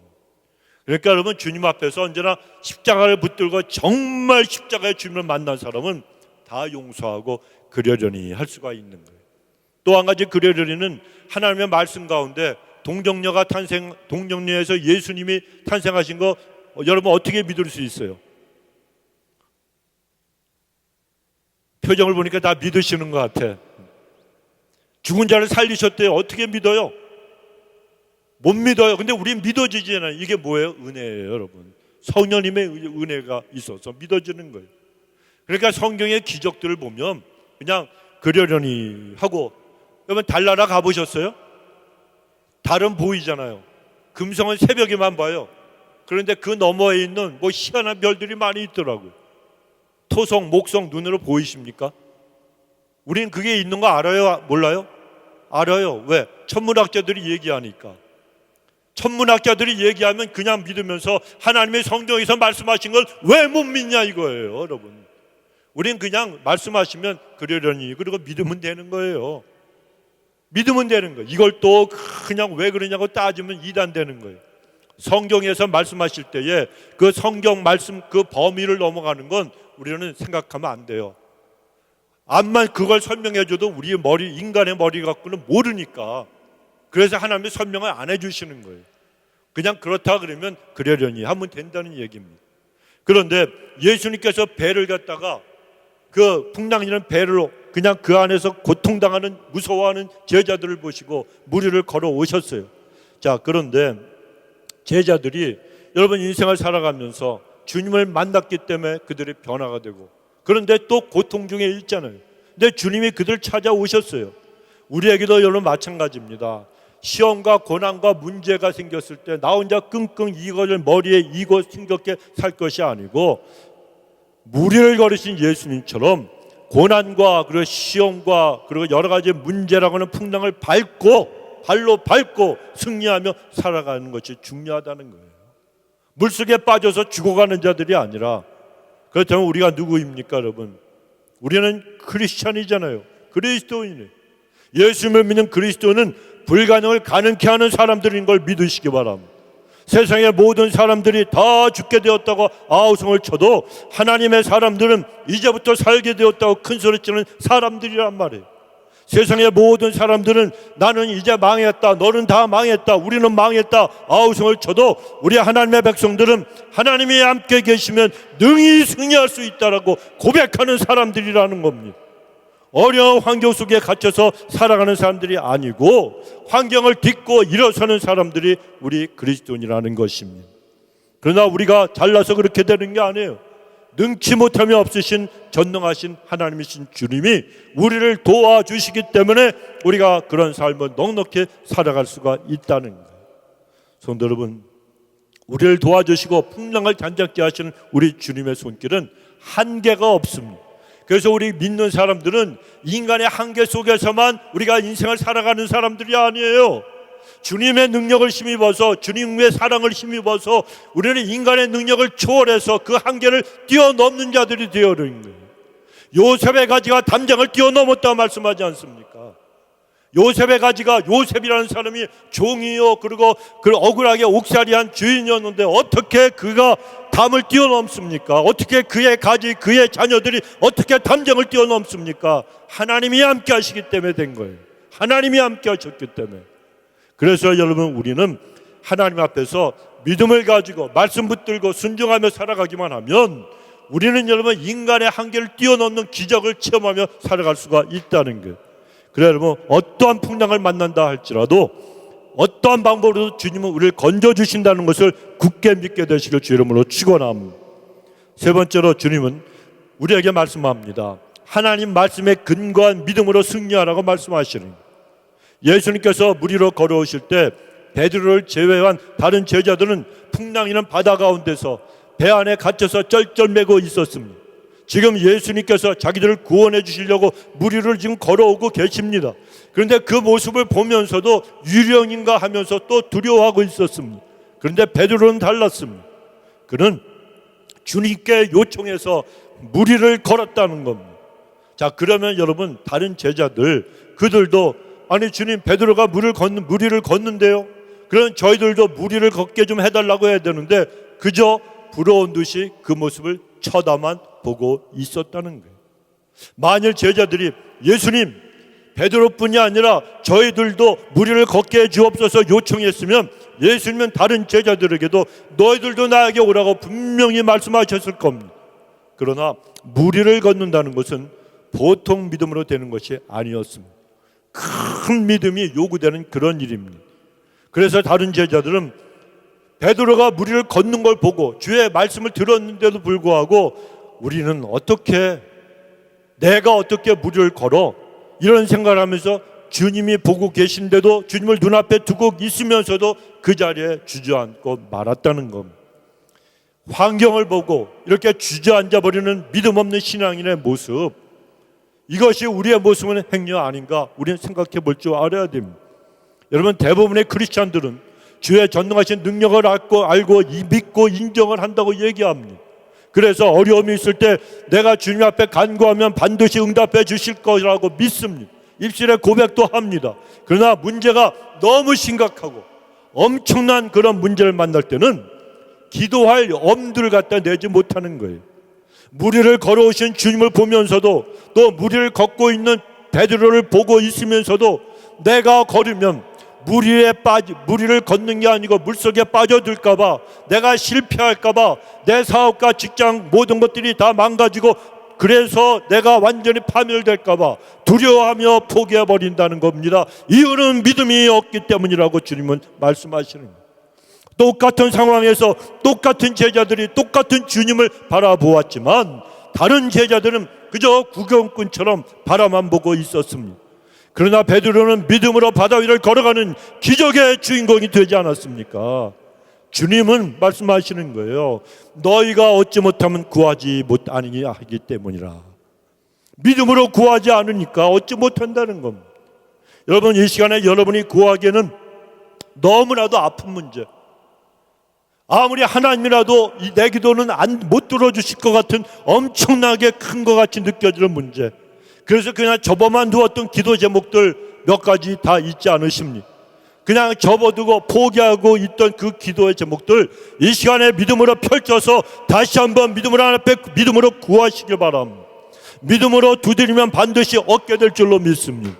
그러니까 여러분 주님 앞에서 언제나 십자가를 붙들고 정말 십자가의 주님을 만난 사람은 다 용서하고 그러려니 할 수가 있는 거예요. 또 한 가지 그러려니는 하나님의 말씀 가운데 동정녀에서 예수님이 탄생하신 거 여러분 어떻게 믿을 수 있어요? 표정을 보니까 다 믿으시는 것 같아. 죽은 자를 살리셨대요. 어떻게 믿어요? 못 믿어요. 근데 우린 믿어지잖아요. 이게 뭐예요? 은혜예요, 여러분. 성령님의 은혜가 있어서 믿어지는 거예요. 그러니까 성경의 기적들을 보면 그냥 그러려니 하고, 여러분 달나라 가보셨어요? 달은 보이잖아요. 금성은 새벽에만 봐요. 그런데 그 너머에 있는 뭐 희한한 별들이 많이 있더라고요. 토성, 목성 눈으로 보이십니까? 우리는 그게 있는 거 알아요? 몰라요? 알아요. 왜? 천문학자들이 얘기하니까. 천문학자들이 얘기하면 그냥 믿으면서 하나님의 성경에서 말씀하신 걸 왜 못 믿냐 이거예요, 여러분. 우린 그냥 말씀하시면 그러려니 그리고 믿으면 되는 거예요. 믿으면 되는 거예요. 이걸 또 그냥 왜 그러냐고 따지면 이단되는 거예요. 성경에서 말씀하실 때에 그 성경 말씀 그 범위를 넘어가는 건 우리는 생각하면 안 돼요. 암만 그걸 설명해줘도 우리의 머리, 인간의 머리 갖고는 모르니까. 그래서 하나님이 설명을 안 해주시는 거예요. 그냥 그렇다 그러면 그러려니 하면 된다는 얘기입니다. 그런데 예수님께서 배를 갖다가 그 풍랑이는 배를 그냥 그 안에서 고통당하는 무서워하는 제자들을 보시고 무리를 걸어 오셨어요. 자, 그런데 제자들이 여러분 인생을 살아가면서 주님을 만났기 때문에 그들의 변화가 되고, 그런데 또 고통 중에 있잖아요. 근데 주님이 그들 찾아오셨어요. 우리에게도 여러분 마찬가지입니다. 시험과 고난과 문제가 생겼을 때 나 혼자 끙끙 이거를 머리에 이고 힘겹게 살 것이 아니고 무리를 걸으신 예수님처럼 고난과 그리고 시험과 그리고 여러 가지 문제라고 하는 풍랑을 발로 밟고 승리하며 살아가는 것이 중요하다는 거예요. 물속에 빠져서 죽어가는 자들이 아니라. 그렇다면 우리가 누구입니까, 여러분? 우리는 크리스찬이잖아요. 그리스도인이에요. 예수님을 믿는 그리스도는 불가능을 가능케 하는 사람들인 걸 믿으시기 바랍니다. 세상의 모든 사람들이 다 죽게 되었다고 아우성을 쳐도 하나님의 사람들은 이제부터 살게 되었다고 큰소리치는 사람들이란 말이에요. 세상의 모든 사람들은 나는 이제 망했다, 너는 다 망했다, 우리는 망했다 아우성을 쳐도 우리 하나님의 백성들은 하나님이 함께 계시면 능히 승리할 수 있다라고 고백하는 사람들이라는 겁니다. 어려운 환경 속에 갇혀서 살아가는 사람들이 아니고 환경을 딛고 일어서는 사람들이 우리 그리스도인이라는 것입니다. 그러나 우리가 잘나서 그렇게 되는 게 아니에요. 능치 못함이 없으신 전능하신 하나님이신 주님이 우리를 도와주시기 때문에 우리가 그런 삶을 넉넉히 살아갈 수가 있다는 거예요. 성도 여러분, 우리를 도와주시고 풍랑을 잔잔케 하시는 우리 주님의 손길은 한계가 없습니다. 그래서 우리 믿는 사람들은 인간의 한계 속에서만 우리가 인생을 살아가는 사람들이 아니에요. 주님의 능력을 힘입어서, 주님의 사랑을 힘입어서 우리는 인간의 능력을 초월해서 그 한계를 뛰어넘는 자들이 되어버린 거예요. 요셉의 가지가 담장을 뛰어넘었다 말씀하지 않습니까? 요셉의 가지가, 요셉이라는 사람이 종이요 그리고 그 억울하게 옥살이한 주인이었는데 어떻게 그가 담을 뛰어넘습니까? 어떻게 그의 가지, 그의 자녀들이 어떻게 담장을 뛰어넘습니까? 하나님이 함께 하시기 때문에 된 거예요. 하나님이 함께 하셨기 때문에. 그래서 여러분, 우리는 하나님 앞에서 믿음을 가지고 말씀 붙들고 순종하며 살아가기만 하면 우리는 여러분 인간의 한계를 뛰어넘는 기적을 체험하며 살아갈 수가 있다는 거예요. 그래 여러분, 어떠한 풍랑을 만난다 할지라도 어떠한 방법으로도 주님은 우리를 건져주신다는 것을 굳게 믿게 되시길 주 이름으로 축원합니다. 세 번째로 주님은 우리에게 말씀합니다. 하나님 말씀에 근거한 믿음으로 승리하라고 말씀하시는, 예수님께서 무리로 걸어오실 때 베드로를 제외한 다른 제자들은 풍랑이는 바다 가운데서 배 안에 갇혀서 쩔쩔매고 있었습니다. 지금 예수님께서 자기들을 구원해 주시려고 무리를 지금 걸어오고 계십니다. 그런데 그 모습을 보면서도 유령인가 하면서 또 두려워하고 있었습니다. 그런데 베드로는 달랐습니다. 그는 주님께 요청해서 무리를 걸었다는 겁니다. 자, 그러면 여러분, 다른 제자들 그들도 아니 주님, 베드로가 무리를 걷는데요, 그럼 저희들도 무리를 걷게 좀 해달라고 해야 되는데 그저 부러운 듯이 그 모습을 쳐다만 보고 있었다는 거예요. 만일 제자들이 예수님, 베드로뿐이 아니라 저희들도 무리를 걷게 해 주옵소서 요청했으면 예수님은 다른 제자들에게도 너희들도 나에게 오라고 분명히 말씀하셨을 겁니다. 그러나 무리를 걷는다는 것은 보통 믿음으로 되는 것이 아니었습니다. 큰 믿음이 요구되는 그런 일입니다. 그래서 다른 제자들은 베드로가 무리를 걷는 걸 보고 주의 말씀을 들었는데도 불구하고 우리는 어떻게, 내가 어떻게 무리를 걸어, 이런 생각을 하면서 주님이 보고 계신데도 주님을 눈앞에 두고 있으면서도 그 자리에 주저앉고 말았다는 겁니다. 환경을 보고 이렇게 주저앉아 버리는 믿음 없는 신앙인의 모습, 이것이 우리의 모습은 행여 아닌가 우리는 생각해 볼 줄 알아야 됩니다. 여러분, 대부분의 크리스찬들은 주의 전능하신 능력을 알고 믿고 인정을 한다고 얘기합니다. 그래서 어려움이 있을 때 내가 주님 앞에 간구하면 반드시 응답해 주실 거라고 믿습니다. 입술에 고백도 합니다. 그러나 문제가 너무 심각하고 엄청난 그런 문제를 만날 때는 기도할 엄두를 갖다 내지 못하는 거예요. 무리를 걸어오신 주님을 보면서도, 또 무리를 걷고 있는 베드로를 보고 있으면서도 내가 걸으면 무리를 걷는 게 아니고 물속에 빠져들까봐, 내가 실패할까봐, 내 사업과 직장 모든 것들이 다 망가지고 그래서 내가 완전히 파멸될까봐 두려워하며 포기해버린다는 겁니다. 이유는 믿음이 없기 때문이라고 주님은 말씀하시는 거예요. 똑같은 상황에서 똑같은 제자들이 똑같은 주님을 바라보았지만 다른 제자들은 그저 구경꾼처럼 바라만 보고 있었습니다. 그러나 베드로는 믿음으로 바다 위를 걸어가는 기적의 주인공이 되지 않았습니까? 주님은 말씀하시는 거예요. 너희가 얻지 못하면 구하지 아니하기 하기 때문이라. 믿음으로 구하지 않으니까 얻지 못한다는 겁니다. 여러분, 이 시간에 여러분이 구하기에는 너무나도 아픈 문제, 아무리 하나님이라도 내 기도는 못 들어주실 것 같은 엄청나게 큰 것 같이 느껴지는 문제, 그래서 그냥 접어만 두었던 기도 제목들 몇 가지 다 있지 않으십니까? 그냥 접어두고 포기하고 있던 그 기도의 제목들 이 시간에 믿음으로 펼쳐서 다시 한번 믿음으로 구하시길 바랍니다. 믿음으로 두드리면 반드시 얻게 될 줄로 믿습니다.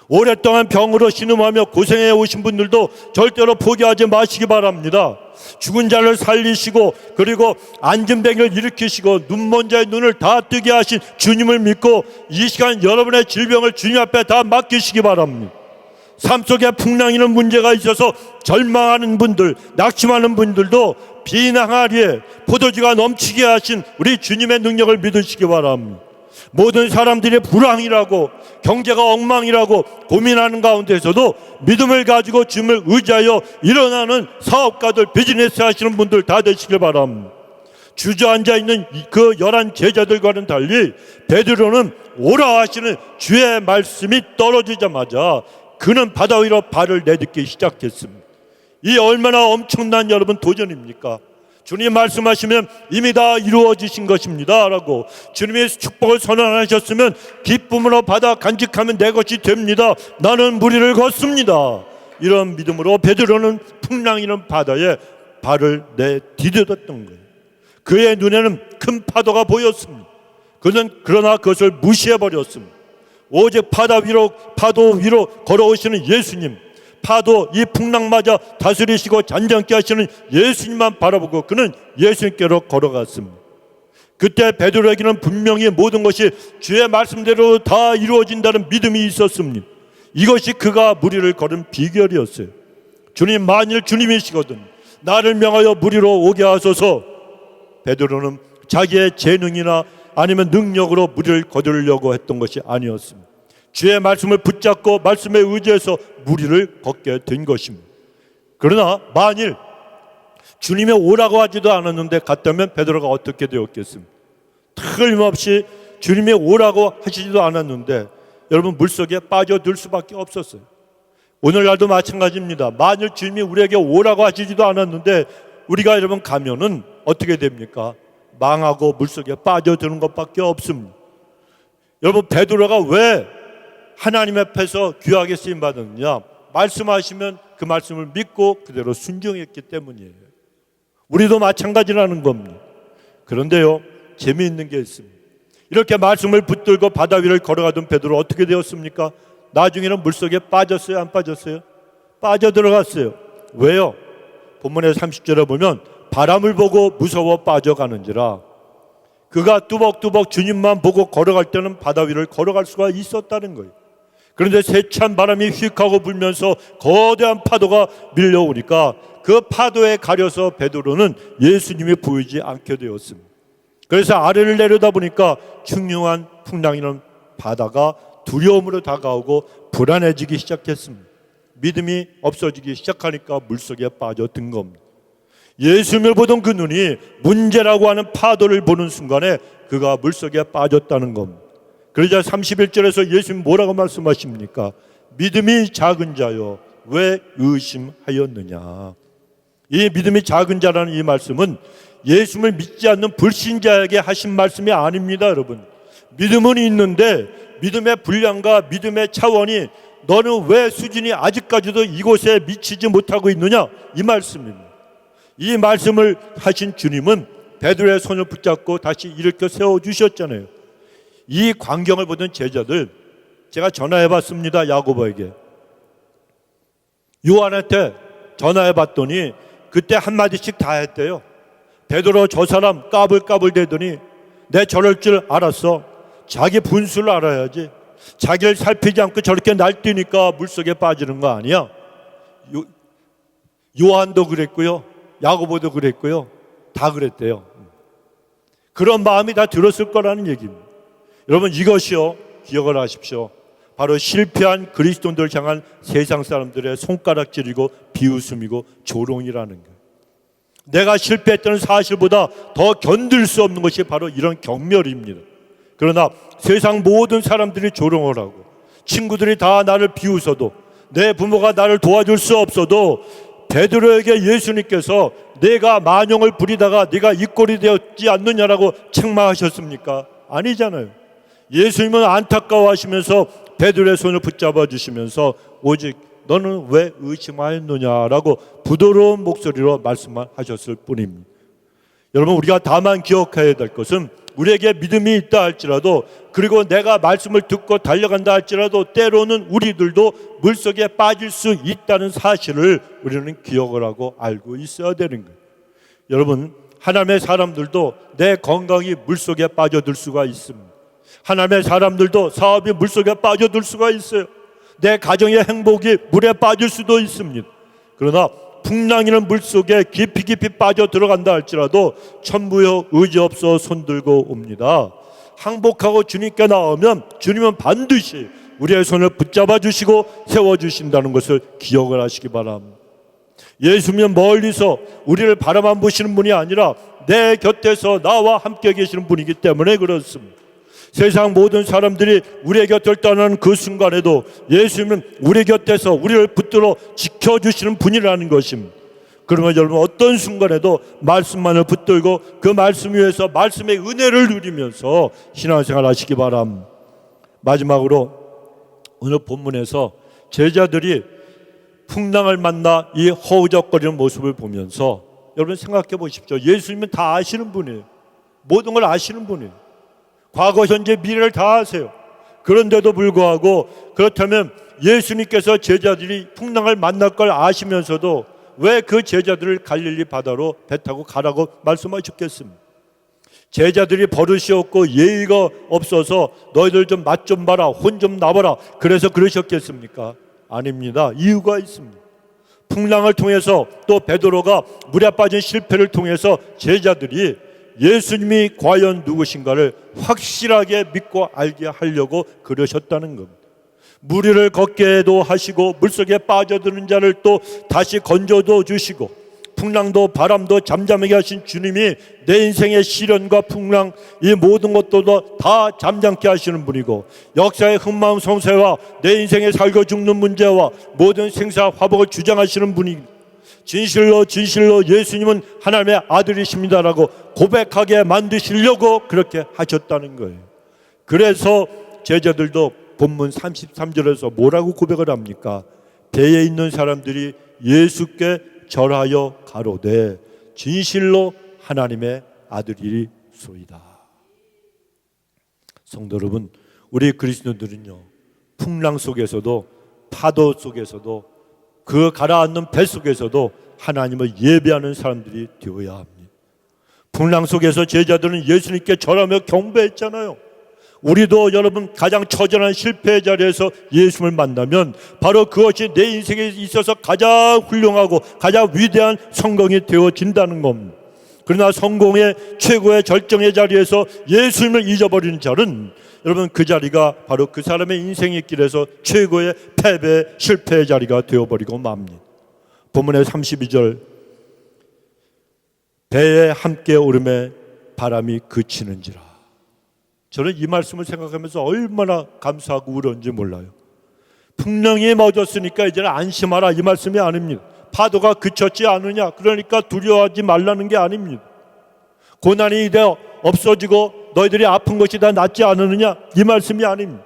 오랫동안 병으로 신음하며 고생해 오신 분들도 절대로 포기하지 마시기 바랍니다. 죽은 자를 살리시고 그리고 앉은 뱅이를 일으키시고 눈먼 자의 눈을 다 뜨게 하신 주님을 믿고 이 시간 여러분의 질병을 주님 앞에 다 맡기시기 바랍니다. 삶 속에 풍랑이는 문제가 있어서 절망하는 분들, 낙심하는 분들도 비낭하리에 포도주가 넘치게 하신 우리 주님의 능력을 믿으시기 바랍니다. 모든 사람들이 불황이라고, 경제가 엉망이라고 고민하는 가운데서도 믿음을 가지고 주님을 의지하여 일어나는 사업가들, 비즈니스 하시는 분들 다 되시길 바랍니다. 주저앉아 있는 그 11 제자들과는 달리 베드로는 오라 하시는 주의 말씀이 떨어지자마자 그는 바다 위로 발을 내딛기 시작했습니다. 이 얼마나 엄청난 여러분 도전입니까? 주님 말씀하시면 이미 다 이루어지신 것입니다 라고 주님의 축복을 선언하셨으면 기쁨으로 받아 간직하면 내 것이 됩니다. 나는 무리를 걷습니다. 이런 믿음으로 베드로는 풍랑이는 바다에 발을 내디뎠던 거예요. 그의 눈에는 큰 파도가 보였습니다. 그는 그러나 그것을 무시해버렸습니다. 오직 파도 위로 걸어오시는 예수님, 파도 이 풍랑마저 다스리시고 잔잔케 하시는 예수님만 바라보고 그는 예수님께로 걸어갔습니다. 그때 베드로에게는 분명히 모든 것이 주의 말씀대로 다 이루어진다는 믿음이 있었습니다. 이것이 그가 무리를 걸은 비결이었어요. 주님, 만일 주님이시거든 나를 명하여 무리로 오게 하소서. 베드로는 자기의 재능이나 아니면 능력으로 무리를 거두려고 했던 것이 아니었습니다. 주의 말씀을 붙잡고 말씀에 의지해서 무리를 걷게 된 것입니다. 그러나 만일 주님이 오라고 하지도 않았는데 갔다면 베드로가 어떻게 되었겠습니까? 틀림없이 주님이 오라고 하시지도 않았는데 여러분 물속에 빠져들 수밖에 없었어요. 오늘날도 마찬가지입니다. 만일 주님이 우리에게 오라고 하시지도 않았는데 우리가 여러분 가면은 어떻게 됩니까? 망하고 물속에 빠져드는 것밖에 없습니다. 여러분, 베드로가 왜 하나님 앞에서 귀하게 쓰임 받았느냐? 말씀하시면 그 말씀을 믿고 그대로 순종했기 때문이에요. 우리도 마찬가지라는 겁니다. 그런데요, 재미있는 게 있습니다. 이렇게 말씀을 붙들고 바다 위를 걸어가던 베드로 어떻게 되었습니까? 나중에는 물속에 빠졌어요, 안 빠졌어요? 빠져 들어갔어요. 왜요? 본문의 30절에 보면 바람을 보고 무서워 빠져가는지라. 그가 뚜벅뚜벅 주님만 보고 걸어갈 때는 바다 위를 걸어갈 수가 있었다는 거예요. 그런데 세찬 바람이 휙하고 불면서 거대한 파도가 밀려오니까 그 파도에 가려서 베드로는 예수님이 보이지 않게 되었습니다. 그래서 아래를 내려다보니까 충흉한 풍랑이는 바다가 두려움으로 다가오고 불안해지기 시작했습니다. 믿음이 없어지기 시작하니까 물속에 빠져든 겁니다. 예수님을 보던 그 눈이 문제라고 하는 파도를 보는 순간에 그가 물속에 빠졌다는 겁니다. 그러자 31절에서 예수님 뭐라고 말씀하십니까? 믿음이 작은 자여 왜 의심하였느냐. 이 믿음이 작은 자라는 이 말씀은 예수님을 믿지 않는 불신자에게 하신 말씀이 아닙니다. 여러분, 믿음은 있는데 믿음의 분량과 믿음의 차원이 너는 왜 수준이 아직까지도 이곳에 미치지 못하고 있느냐, 이 말씀입니다. 이 말씀을 하신 주님은 베드로의 손을 붙잡고 다시 일으켜 세워주셨잖아요. 이 광경을 보던 제자들, 제가 전화해봤습니다. 야고보에게, 요한한테 전화해봤더니 그때 한마디씩 다 했대요. 베드로 저 사람 까불까불 대더니 내 저럴 줄 알았어. 자기 분수를 알아야지. 자기를 살피지 않고 저렇게 날뛰니까 물속에 빠지는 거 아니야. 요한도 그랬고요, 야고보도 그랬고요, 다 그랬대요. 그런 마음이 다 들었을 거라는 얘기입니다. 여러분, 이것이요, 기억을 하십시오. 바로 실패한 그리스도인들을 향한 세상 사람들의 손가락질이고 비웃음이고 조롱이라는 거예요. 내가 실패했다는 사실보다 더 견딜 수 없는 것이 바로 이런 경멸입니다. 그러나 세상 모든 사람들이 조롱을 하고 친구들이 다 나를 비웃어도, 내 부모가 나를 도와줄 수 없어도 베드로에게 예수님께서 내가 만용을 부리다가 네가 이 꼴이 되었지 않느냐라고 책망하셨습니까? 아니잖아요. 예수님은 안타까워하시면서 베드로의 손을 붙잡아 주시면서 오직 너는 왜 의심하였느냐라고 부드러운 목소리로 말씀하셨을 뿐입니다. 여러분, 우리가 다만 기억해야 될 것은 우리에게 믿음이 있다 할지라도, 그리고 내가 말씀을 듣고 달려간다 할지라도 때로는 우리들도 물속에 빠질 수 있다는 사실을 우리는 기억을 하고 알고 있어야 되는 거예요. 여러분, 하나님의 사람들도 내 건강이 물속에 빠져들 수가 있습니다. 하나님의 사람들도 사업이 물속에 빠져들 수가 있어요. 내 가정의 행복이 물에 빠질 수도 있습니다. 그러나 풍랑이는 물속에 깊이 깊이 빠져 들어간다 할지라도 천부여 의지 없어 손들고 옵니다. 항복하고 주님께 나오면 주님은 반드시 우리의 손을 붙잡아 주시고 세워주신다는 것을 기억을 하시기 바랍니다. 예수님은 멀리서 우리를 바라만 보시는 분이 아니라 내 곁에서 나와 함께 계시는 분이기 때문에 그렇습니다. 세상 모든 사람들이 우리의 곁을 떠나는 그 순간에도 예수님은 우리 곁에서 우리를 붙들어 지켜주시는 분이라는 것입니다. 그러면 여러분, 어떤 순간에도 말씀만을 붙들고 그 말씀 위에서 말씀의 은혜를 누리면서 신앙생활 하시기 바랍니다. 마지막으로 오늘 본문에서 제자들이 풍랑을 만나 이 허우적거리는 모습을 보면서 여러분 생각해 보십시오. 예수님은 다 아시는 분이에요. 모든 걸 아시는 분이에요. 과거, 현재, 미래를 다 아세요. 그런데도 불구하고, 그렇다면 예수님께서 제자들이 풍랑을 만날 걸 아시면서도 왜 그 제자들을 갈릴리 바다로 배 타고 가라고 말씀하셨겠습니까? 제자들이 버릇이 없고 예의가 없어서 너희들 좀 맛 좀 봐라, 혼 좀 나봐라, 그래서 그러셨겠습니까? 아닙니다. 이유가 있습니다. 풍랑을 통해서 또 베드로가 물에 빠진 실패를 통해서 제자들이 예수님이 과연 누구신가를 확실하게 믿고 알게 하려고 그러셨다는 겁니다. 물 위를 걷게도 하시고 물속에 빠져드는 자를 또 다시 건져도 주시고 풍랑도 바람도 잠잠하게 하신 주님이 내 인생의 시련과 풍랑, 이 모든 것들도 다 잠잠케 하시는 분이고, 역사의 흥망성쇠와 내 인생의 살고 죽는 문제와 모든 생사 화복을 주장하시는 분이, 진실로 진실로 예수님은 하나님의 아들이십니다라고 고백하게 만드시려고 그렇게 하셨다는 거예요. 그래서 제자들도 본문 33절에서 뭐라고 고백을 합니까? 배에 있는 사람들이 예수께 절하여 가로되 진실로 하나님의 아들이소이다. 성도 여러분, 우리 그리스도인들은요, 풍랑 속에서도 파도 속에서도 그 가라앉는 배 속에서도 하나님을 예배하는 사람들이 되어야 합니다. 풍랑 속에서 제자들은 예수님께 절하며 경배했잖아요. 우리도 여러분 가장 처절한 실패의 자리에서 예수님을 만나면 바로 그것이 내 인생에 있어서 가장 훌륭하고 가장 위대한 성공이 되어진다는 겁니다. 그러나 성공의 최고의 절정의 자리에서 예수님을 잊어버리는 자는 여러분 그 자리가 바로 그 사람의 인생의 길에서 최고의 패배, 실패의 자리가 되어버리고 맙니다. 본문의 32절 배에 함께 오름에 바람이 그치는지라. 저는 이 말씀을 생각하면서 얼마나 감사하고 울었는지 몰라요. 풍랑이 멎었으니까 이제는 안심하라, 이 말씀이 아닙니다. 파도가 그쳤지 않느냐, 그러니까 두려워하지 말라는 게 아닙니다. 고난이 이제 없어지고 너희들이 아픈 것이 다 낫지 않느냐, 이 말씀이 아닙니다.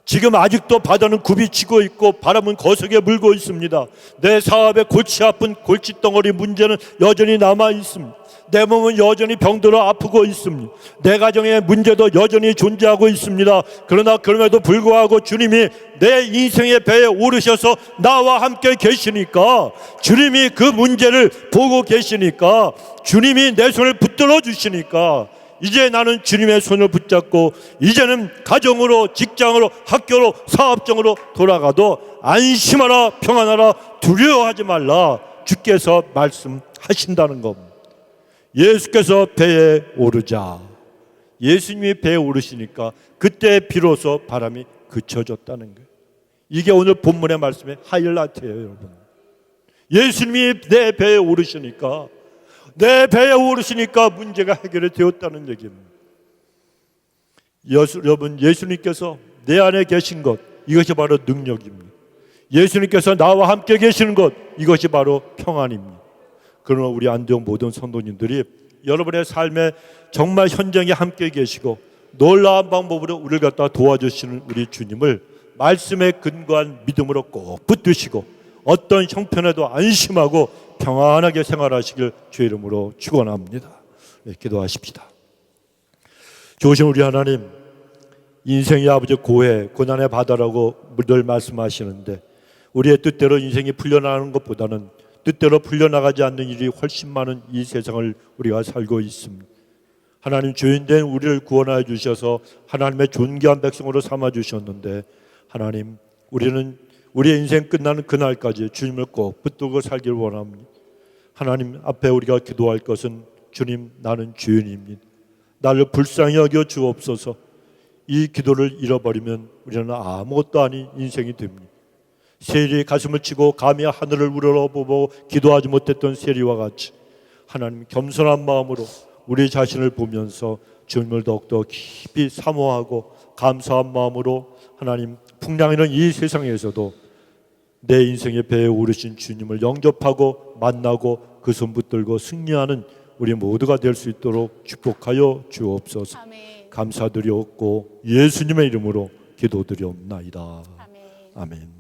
지금 아직도 바다는 굽이치고 있고 바람은 거세게 불고 있습니다. 내 사업에 골치 아픈 골칫덩어리 문제는 여전히 남아 있습니다. 내 몸은 여전히 병들어 아프고 있습니다. 내 가정의 문제도 여전히 존재하고 있습니다. 그러나 그럼에도 불구하고 주님이 내 인생의 배에 오르셔서 나와 함께 계시니까, 주님이 그 문제를 보고 계시니까, 주님이 내 손을 붙들어 주시니까 이제 나는 주님의 손을 붙잡고 이제는 가정으로, 직장으로, 학교로, 사업장으로 돌아가도 안심하라, 평안하라, 두려워하지 말라, 주께서 말씀하신다는 겁니다. 예수께서 배에 오르자, 예수님이 배에 오르시니까 그때 비로소 바람이 그쳐졌다는 거예요. 이게 오늘 본문의 말씀의 하이라이트예요, 여러분. 예수님이 내 배에 오르시니까, 내 배에 오르시니까 문제가 해결이 되었다는 얘기입니다. 여러분, 예수님께서 내 안에 계신 것, 이것이 바로 능력입니다. 예수님께서 나와 함께 계시는 것, 이것이 바로 평안입니다. 그러나 우리 안동 모든 성도님들이 여러분의 삶에 정말 현장에 함께 계시고 놀라운 방법으로 우리를 갖다 도와주시는 우리 주님을 말씀에 근거한 믿음으로 꼭 붙드시고 어떤 형편에도 안심하고 평안하게 생활하시길 주의 이름으로 축원합니다. 네, 기도하십시다. 좋으신 우리 하나님, 인생의 아버지 고해, 고난의 바다라고 늘 말씀하시는데 우리의 뜻대로 인생이 풀려나가는 것보다는 뜻대로 풀려나가지 않는 일이 훨씬 많은 이 세상을 우리가 살고 있습니다. 하나님, 죄인된 우리를 구원하여 주셔서 하나님의 존귀한 백성으로 삼아 주셨는데, 하나님, 우리는 우리의 인생 끝나는 그날까지 주님을 꼭 붙들고 살길 원합니다. 하나님 앞에 우리가 기도할 것은, 주님, 나는 죄인입니다. 나를 불쌍히 여겨 주옵소서. 이 기도를 잃어버리면 우리는 아무것도 아닌 인생이 됩니다. 세리 가슴을 치고 감히 하늘을 우러러보고 기도하지 못했던 세리와 같이 하나님, 겸손한 마음으로 우리 자신을 보면서 주님을 더욱더 깊이 사모하고 감사한 마음으로 하나님, 풍랑이는 이 세상에서도 내 인생의 배에 오르신 주님을 영접하고 만나고 그 손 붙들고 승리하는 우리 모두가 될 수 있도록 축복하여 주옵소서. 아멘. 감사드리옵고 예수님의 이름으로 기도드리옵나이다. 아멘. 아멘.